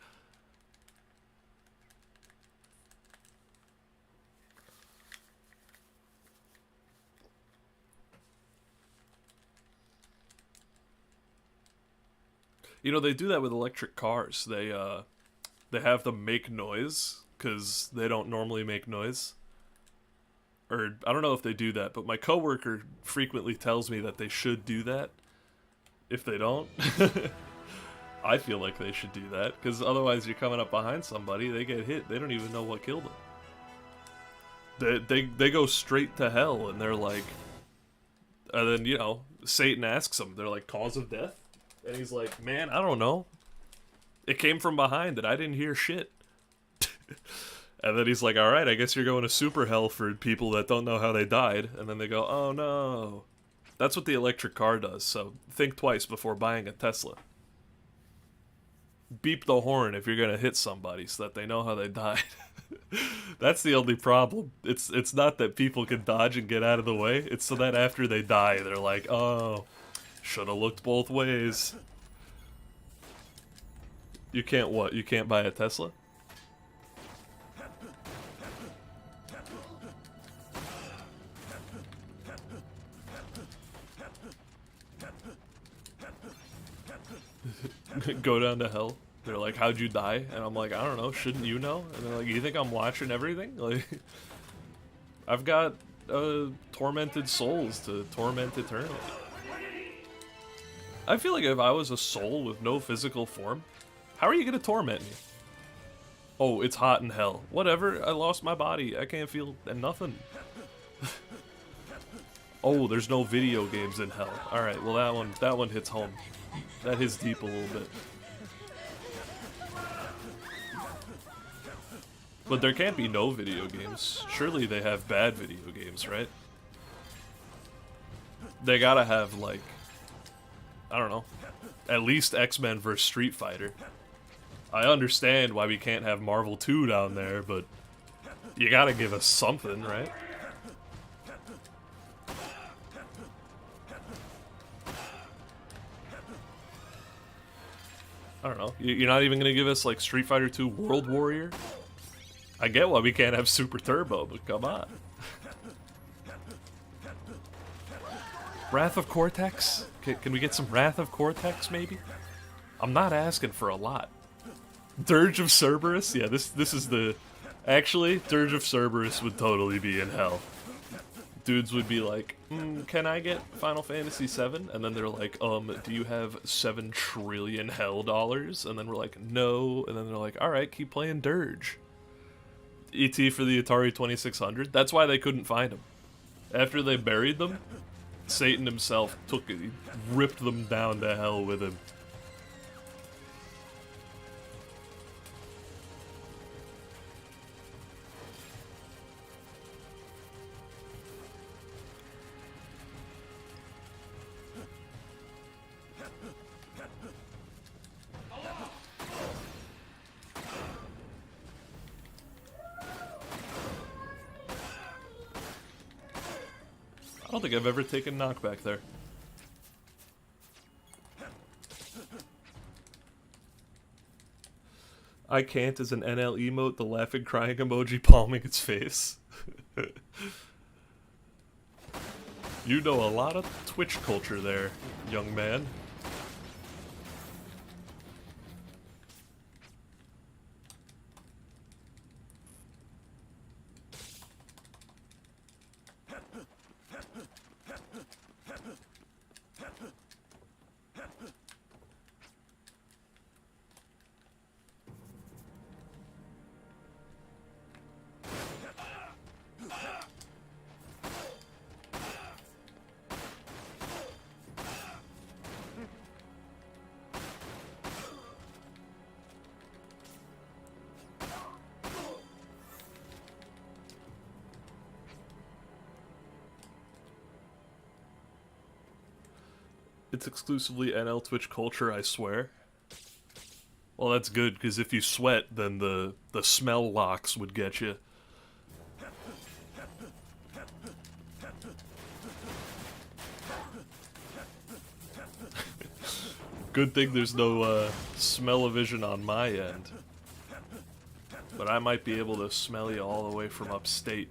You know, they do that with electric cars. They have them make noise, because they don't normally make noise. Or, I don't know if they do that, but my coworker frequently tells me that they should do that. If they don't, I feel like they should do that, because otherwise you're coming up behind somebody, they get hit, they don't even know what killed them. They go straight to hell, and they're like... And then, you know, Satan asks them, they're like, "Cause of death?" And he's like, "Man, I don't know. It came from behind and I didn't hear shit." And then he's like, "Alright, I guess you're going to super hell for people that don't know how they died." And then they go, "Oh no." That's what the electric car does, so think twice before buying a Tesla. Beep the horn if you're gonna hit somebody so that they know how they died. That's the only problem. It's not that people can dodge and get out of the way, it's so that after they die, they're like, "Oh, shoulda looked both ways." You can't what? You can't buy a Tesla? Go down to hell. They're like, "How'd you die?" And I'm like, "I don't know, shouldn't you know?" And they're like, "You think I'm watching everything?" Like, I've got tormented souls to torment eternally. I feel like if I was a soul with no physical form, how are you gonna torment me? "Oh, it's hot in hell." Whatever, I lost my body. I can't feel nothing. "Oh, there's no video games in hell." Alright, well that one hits home. That hits deep a little bit. But there can't be no video games. Surely they have bad video games, right? They gotta have, like, I don't know, at least X-Men vs. Street Fighter. I understand why we can't have Marvel 2 down there, but you gotta give us something, right? I don't know. You're not even gonna give us, like, Street Fighter 2 World Warrior? I get why we can't have Super Turbo, but come on. Wrath of Cortex? Can we get some Wrath of Cortex, maybe? I'm not asking for a lot. Dirge of Cerberus? Yeah, this is the... Actually, Dirge of Cerberus would totally be in hell. Dudes would be like, can I get Final Fantasy VII? And then they're like, do you have 7 trillion hell dollars? And then we're like, no. And then they're like, alright, keep playing Dirge. ET for the Atari 2600? That's why they couldn't find him. After they buried them, Satan himself ripped them down to hell with him. I don't think I've ever taken knockback there. I can't as an NL emote, the laughing crying emoji palming its face. You know a lot of Twitch culture there, young man. It's exclusively NL Twitch culture, I swear. Well, that's good, because if you sweat, then the smell locks would get you. Good thing there's no smell-o-vision on my end. But I might be able to smell you all the way from upstate.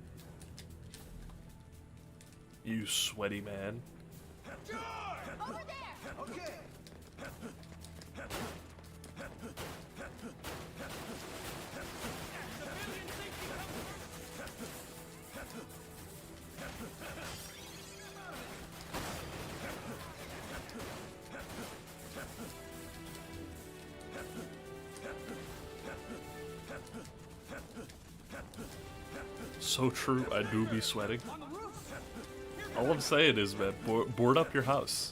You sweaty man. Over there! Okay. So true, I do be sweating. All I'm saying is, man, board up your house.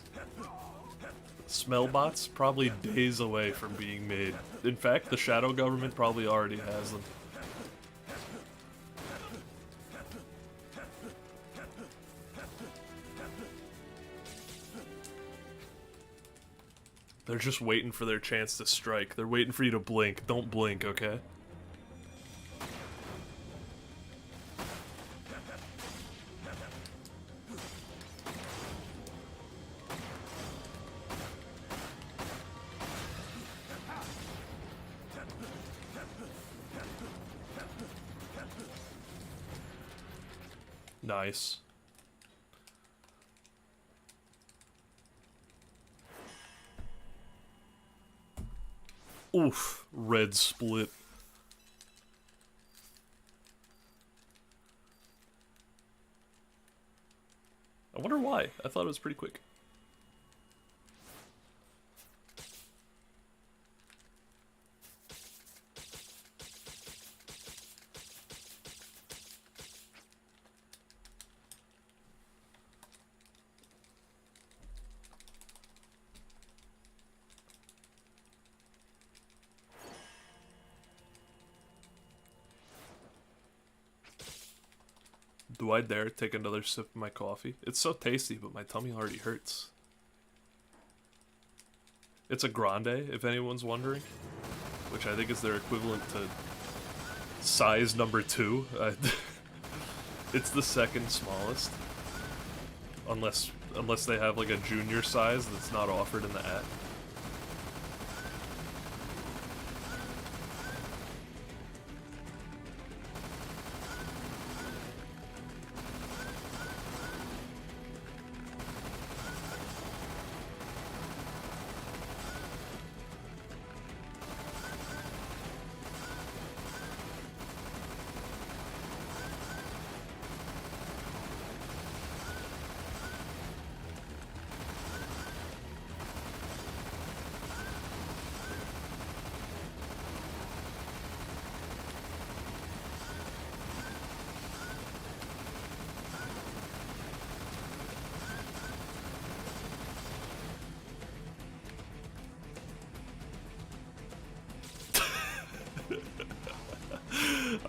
Smell bots probably days away from being made. In fact, the shadow government probably already has them. They're just waiting for their chance to strike. They're waiting for you to blink. Don't blink, okay? Nice. Oof, red split. I wonder why. I thought it was pretty quick. Do I dare take another sip of my coffee? It's so tasty, but my tummy already hurts. It's a grande, if anyone's wondering, which I think is their equivalent to size number 2. It's the second smallest, unless they have like a junior size that's not offered in the app.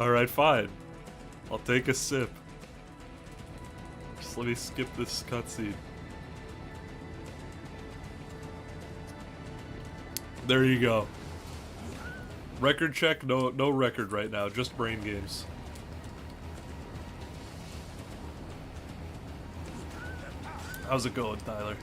Alright, fine. I'll take a sip. Just let me skip this cutscene. There you go. Record check? No record right now, just brain games. How's it going, Tyler?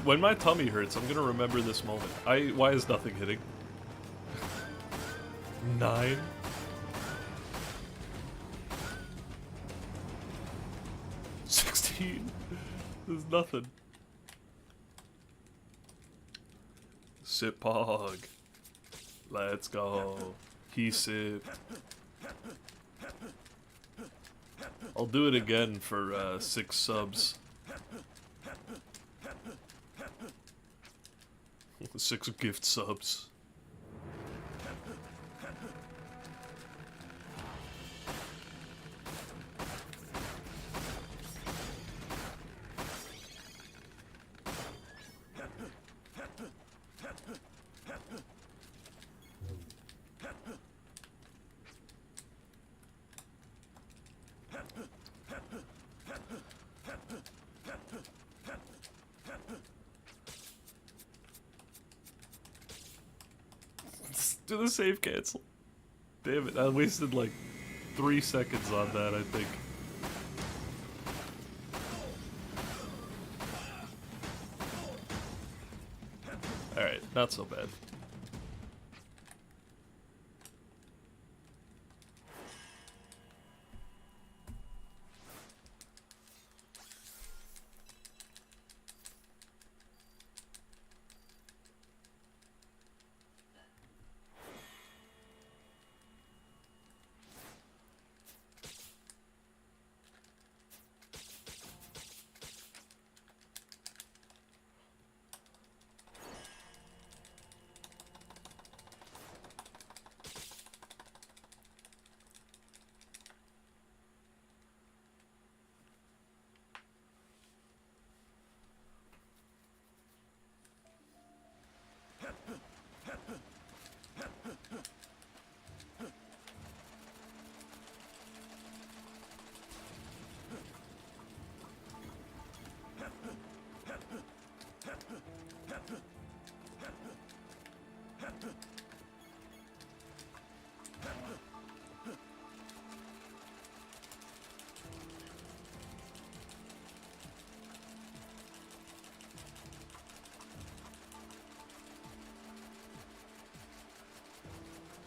When my tummy hurts, I'm gonna remember this moment. Why is nothing hitting? 9? There's nothing. Sip pog. Let's go. He sip. I'll do it again for 6 subs. 6 gift subs. Do the save cancel. Damn it, I wasted like 3 seconds on that, I think. Alright, not so bad.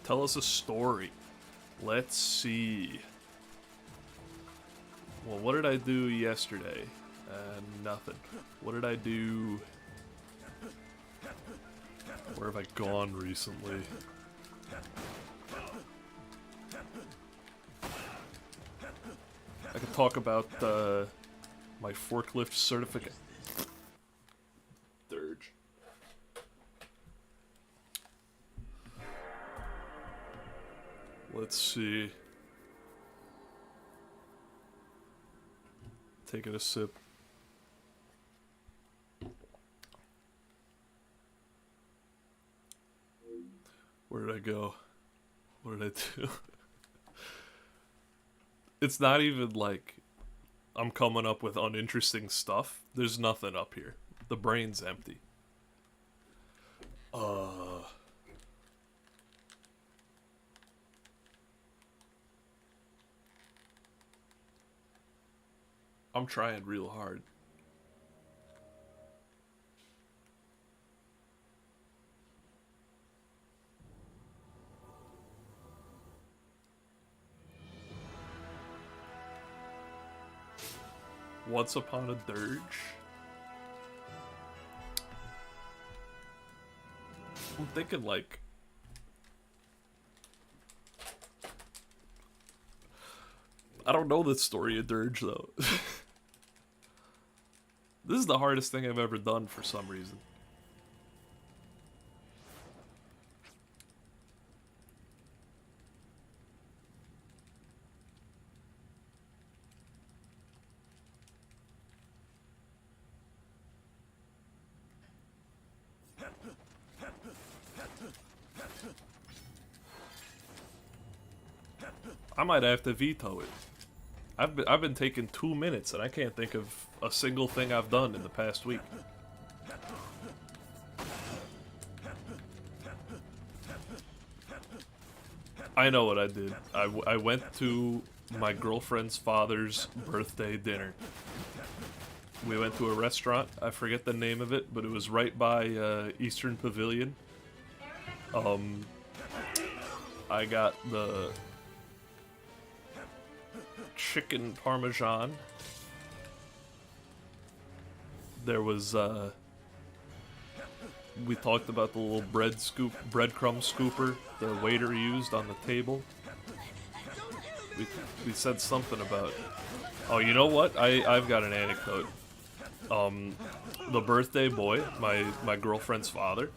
Tell us a story. Let's see. Well, what did I do yesterday? Nothing. What did I do? Where have I gone recently? I could talk about my forklift certificate. Dirge. Let's see. Taking a sip. Where did I go? What did I do? It's not even like I'm coming up with uninteresting stuff. There's nothing up here. The brain's empty. I'm trying real hard. Once upon a Dirge? I'm thinking like... I don't know the story of Dirge though. This is the hardest thing I've ever done for some reason. I might have to veto it. I've been taking 2 minutes and I can't think of a single thing I've done in the past week. I know what I did. I went to my girlfriend's father's birthday dinner. We went to a restaurant. I forget the name of it, but it was right by Eastern Pavilion. I got the chicken parmesan. There was we talked about the little breadcrumb scooper the waiter used on the table. We said something about, oh, you know what? I've got an anecdote. The birthday boy, my girlfriend's father,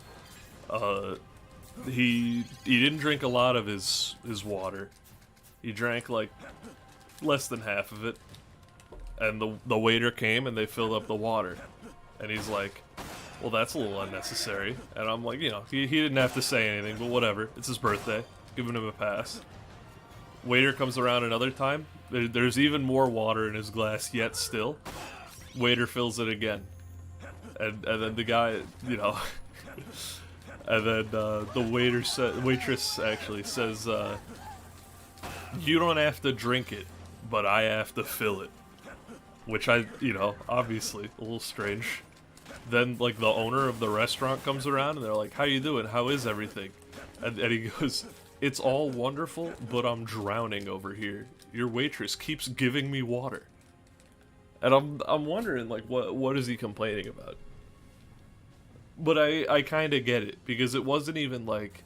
he didn't drink a lot of his water. He drank like less than half of it. And the waiter came and they filled up the water. And he's like, well, that's a little unnecessary. And I'm like, you know, he didn't have to say anything, but whatever. It's his birthday. Giving him a pass. Waiter comes around another time. There's even more water in his glass yet still. Waiter fills it again. And then the guy, you know... and then the waitress actually says, you don't have to drink it, but I have to fill it. Which you know, obviously, a little strange. Then, like, the owner of the restaurant comes around and they're like, how you doing? How is everything? And he goes, it's all wonderful, but I'm drowning over here. Your waitress keeps giving me water. And I'm wondering, like, what is he complaining about? But I kind of get it, because it wasn't even like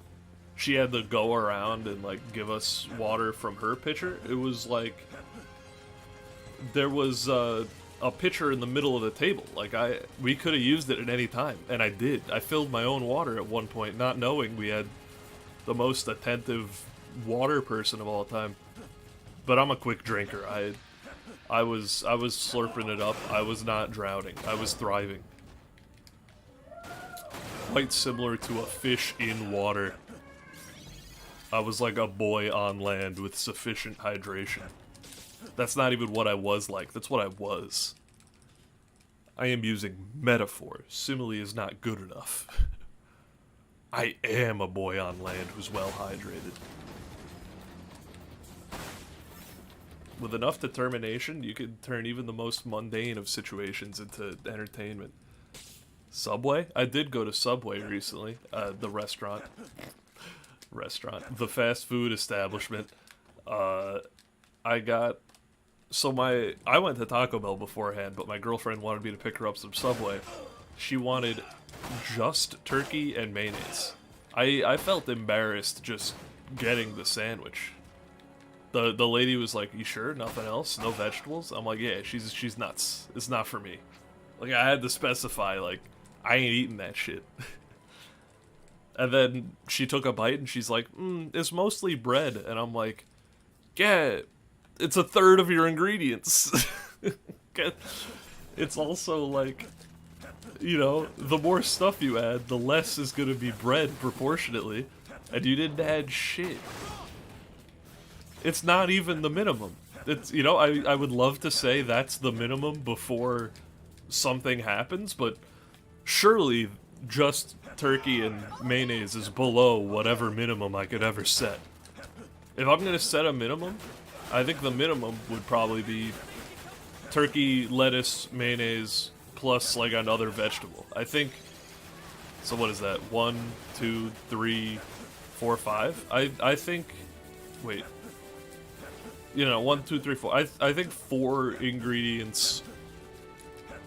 she had to go around and, like, give us water from her pitcher. It was like there was a pitcher in the middle of the table. Like, we could have used it at any time, and I did. I filled my own water at one point, not knowing we had the most attentive water person of all time. But I'm a quick drinker. I was slurping it up. I was not drowning. I was thriving. Quite similar to a fish in water. I was like a boy on land with sufficient hydration. That's not even what I was like. That's what I was. I am using metaphor. Simile is not good enough. I am a boy on land who's well hydrated. With enough determination, you could turn even the most mundane of situations into entertainment. Subway? I did go to Subway recently. The restaurant. The fast food establishment. I went to Taco Bell beforehand, but my girlfriend wanted me to pick her up some Subway. She wanted just turkey and mayonnaise. I felt embarrassed just getting the sandwich. The lady was like, you sure? Nothing else? No vegetables? I'm like, yeah, she's nuts. It's not for me. Like, I had to specify, like, I ain't eating that shit. And then she took a bite and she's like, it's mostly bread. And I'm like, yeah, it's a third of your ingredients. It's also like, you know, the more stuff you add, the less is going to be bread proportionately. And you didn't add shit. It's not even the minimum. It's, you know, I would love to say that's the minimum before something happens, but surely just turkey and mayonnaise is below whatever minimum I could ever set. If I'm going to set a minimum, I think the minimum would probably be turkey, lettuce, mayonnaise, plus like another vegetable. I think, so what is that? 1, 2, 3, 4, 5? I think, wait. You know, 1, 2, 3, 4. I think 4 ingredients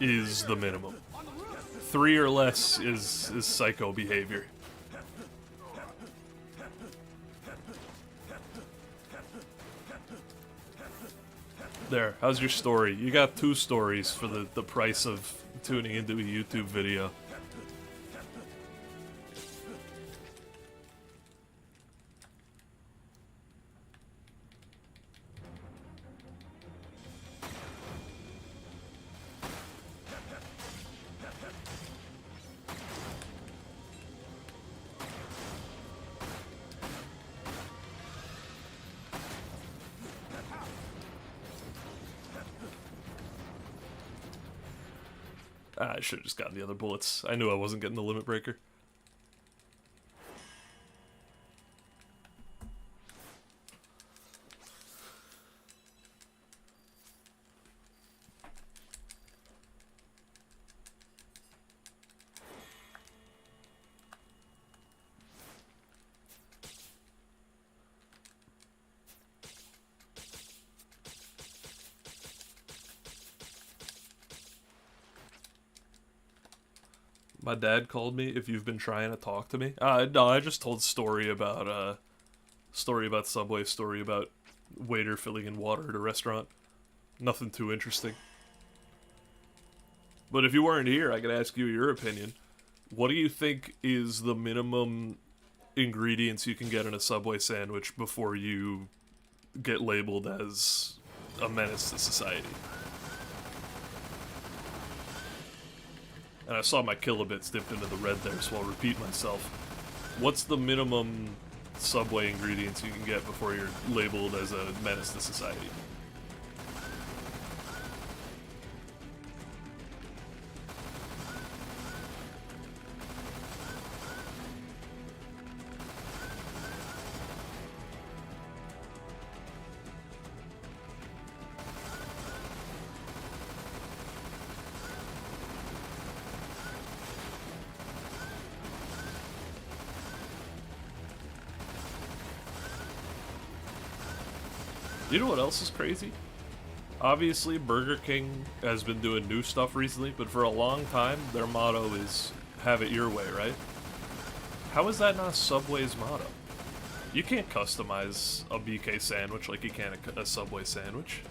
is the minimum. 3 or less is psycho behavior. There, how's your story? You got 2 stories for the price of tuning into a YouTube video. I should have just gotten the other bullets. I knew I wasn't getting the limit breaker. My dad called me if you've been trying to talk to me. No, I just told story about Subway, story about waiter filling in water at a restaurant. Nothing too interesting. But if you weren't here, I could ask you your opinion. What do you think is the minimum ingredients you can get in a Subway sandwich before you get labeled as a menace to society? And I saw my kilobits dipped into the red there, so I'll repeat myself. What's the minimum Subway ingredients you can get before you're labeled as a menace to society? You know what else is crazy? Obviously, Burger King has been doing new stuff recently, but for a long time, their motto is, have it your way, right? How is that not Subway's motto? You can't customize a BK sandwich like you can a Subway sandwich.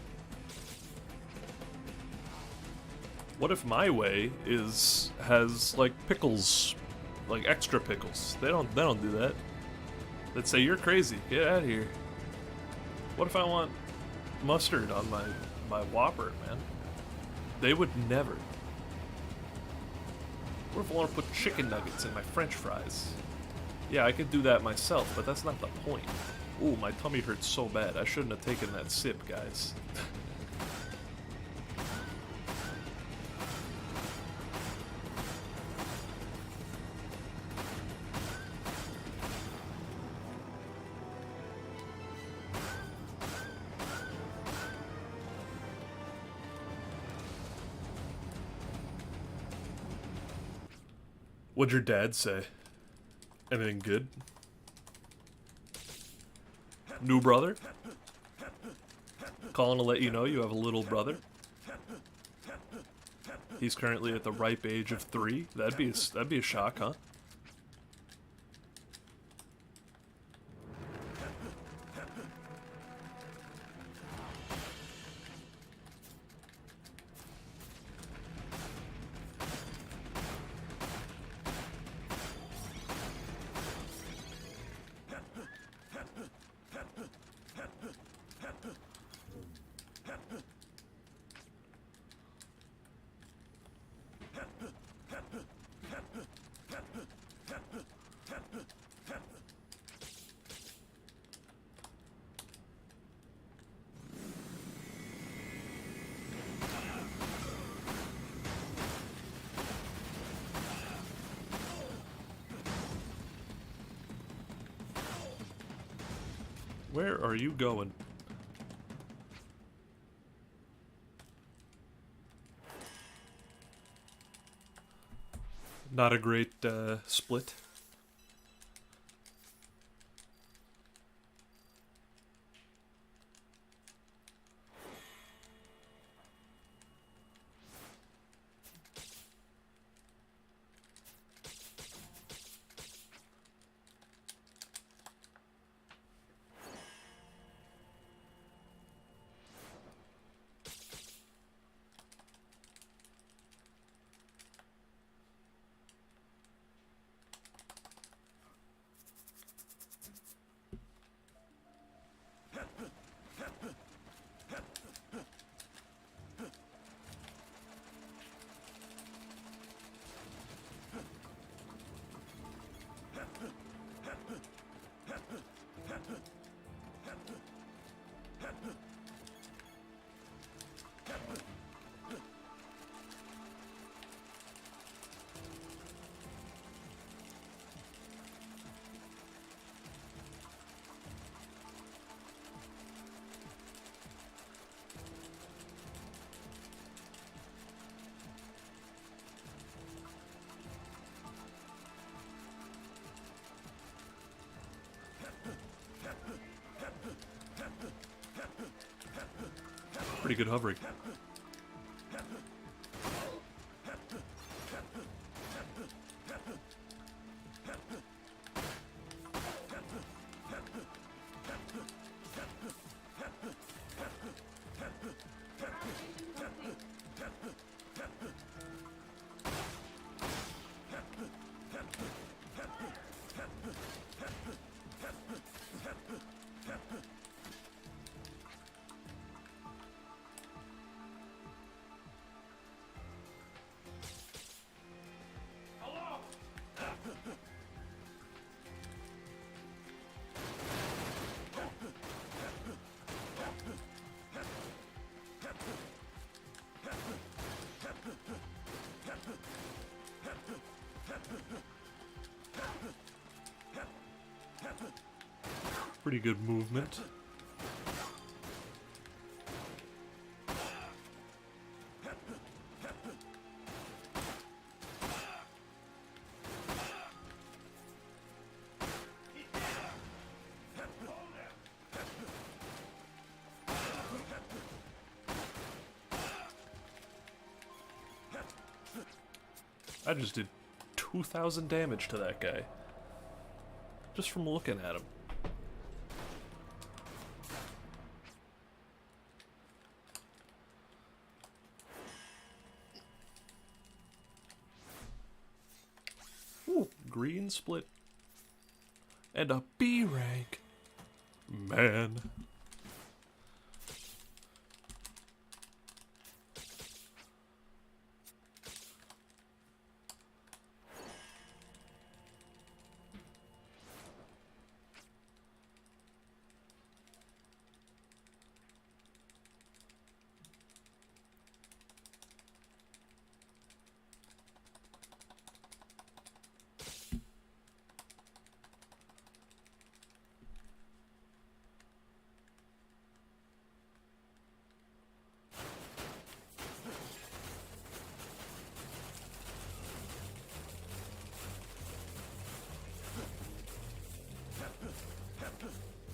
What if my way has like pickles, like extra pickles? They don't do that. They'd say, you're crazy, get out of here. What if I want mustard on my Whopper, man? They would never. What if I want to put chicken nuggets in my French fries? Yeah, I could do that myself, but that's not the point. Ooh, my tummy hurts so bad. I shouldn't have taken that sip, guys. What'd your dad say? Anything good? New brother? Calling to let you know you have a little brother. He's currently at the ripe age of 3. That'd be a shock, huh? Where are you going? Not a great split. Pretty good hovering. Pretty good movement. I just did 2,000 damage to that guy. Just from looking at him. Ooh, green split. And a B rank. Man.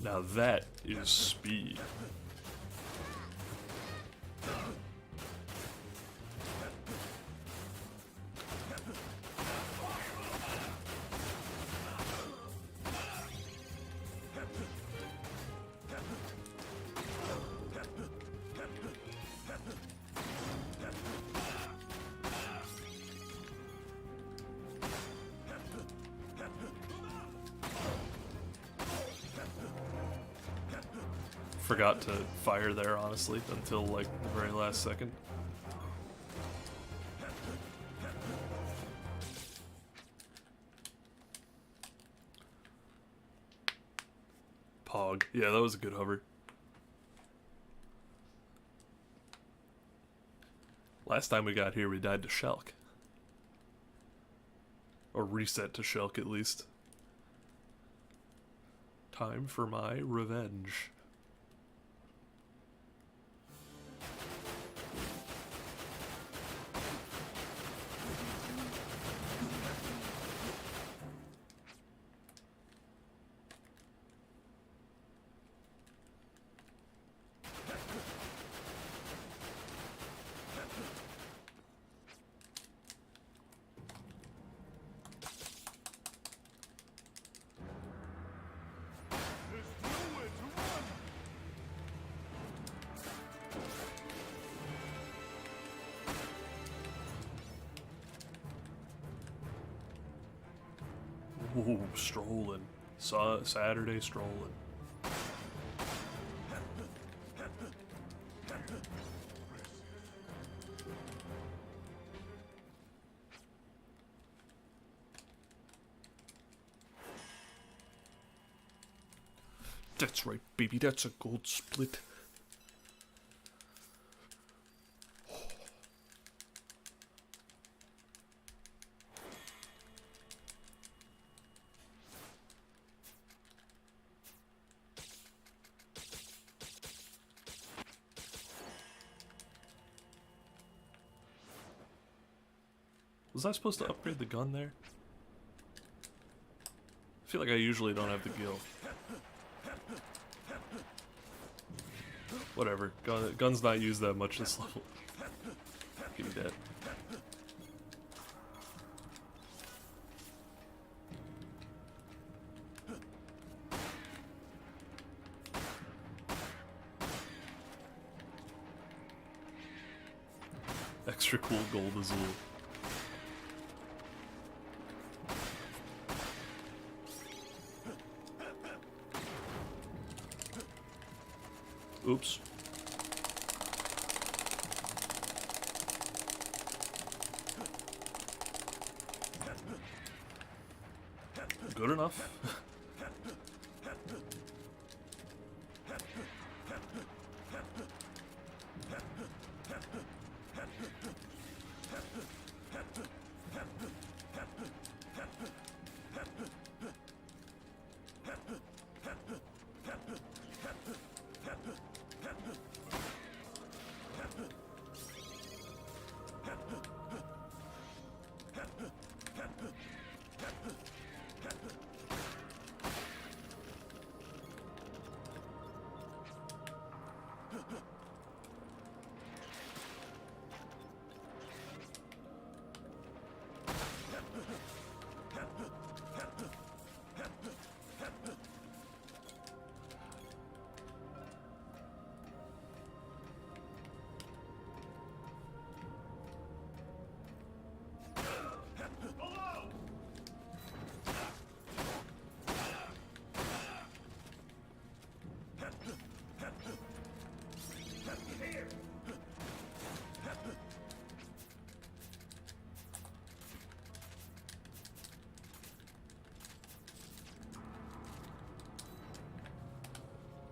Now that is speed. Forgot to fire there, honestly, until like the very last second. Pog. Yeah, that was a good hover. Last time we got here, we died to Shulk. Or reset to Shulk, at least. Time for my revenge. Ooh, strolling. Saturday strolling. That's right, baby. That's a gold split. Was I supposed to upgrade the gun there? I feel like I usually don't have the gil. Whatever. Gun's not used that much this level. Give me that. Extra cool gold azul. Oops. Good enough.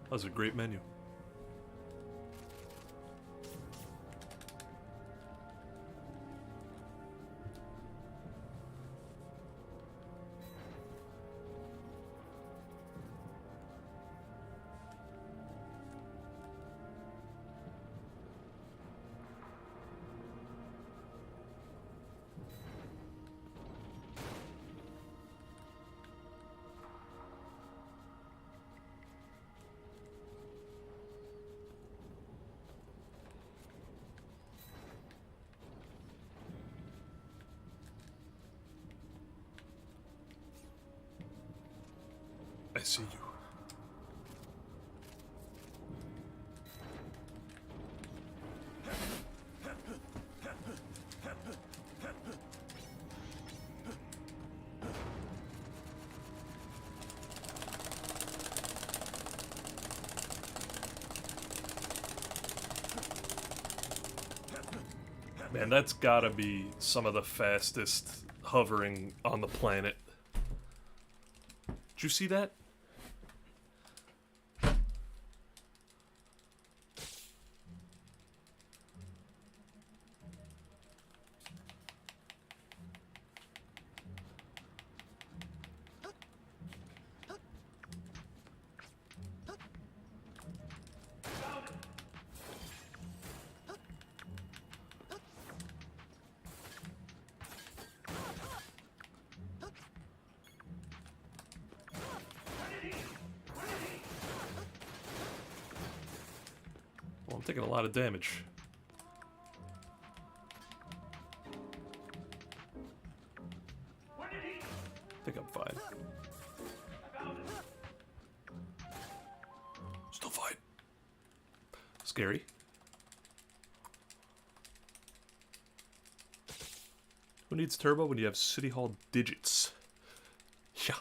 That was a great menu. I see you. Man, that's gotta be some of the fastest hovering on the planet. Did you see that? Well, I'm taking a lot of damage. I think I'm fine. Still fine. Scary. Who needs turbo when you have City Hall digits? Yeah.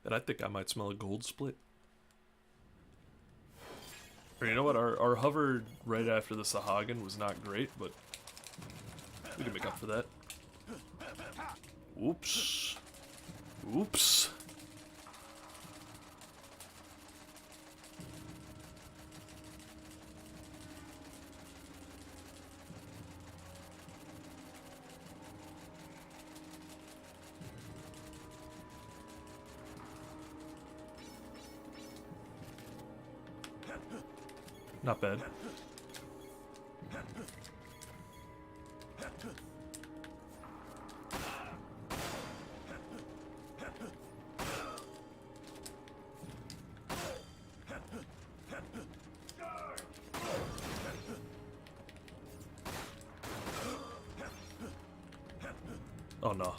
And I think I might smell a gold split. Or you know what? Our hover right after the Sahagin was not great, but we can make up for that. Oops. Oops. Not bad. Oh no.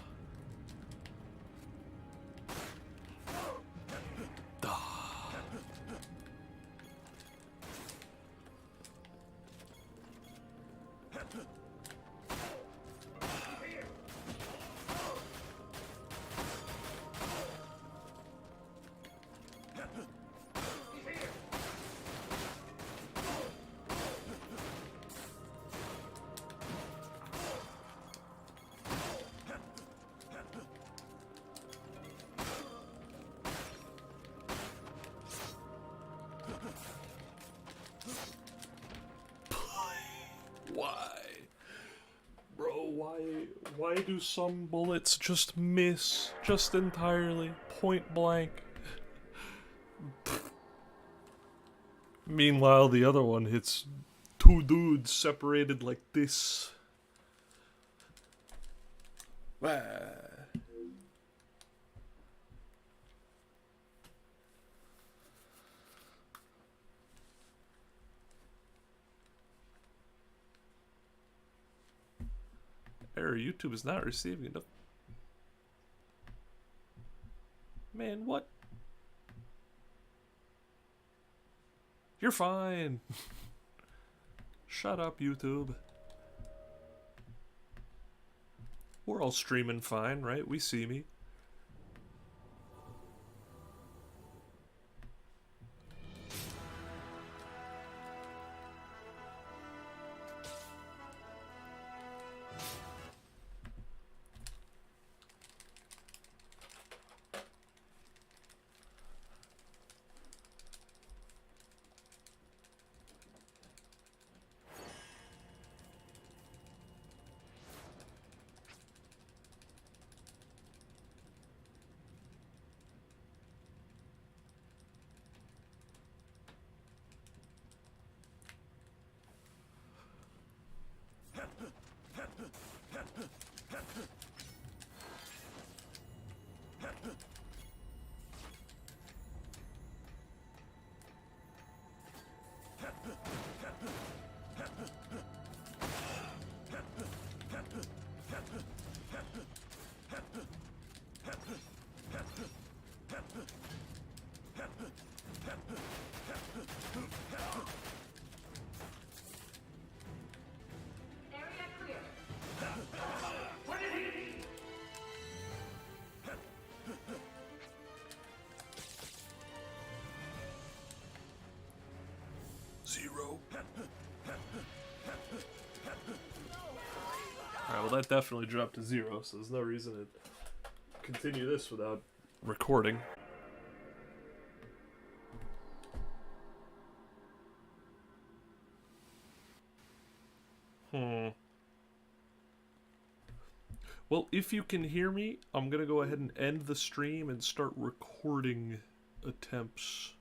Why? Bro, why do some bullets just miss? Just entirely. Point blank. Meanwhile, the other one hits two dudes separated like this. Ah. Error, YouTube is not receiving enough. Man, what? You're fine. Shut up, YouTube. We're all streaming fine, right? We see me. Zero. Alright, well that definitely dropped to 0, so there's no reason to continue this without recording. Well, if you can hear me, I'm gonna go ahead and end the stream and start recording attempts.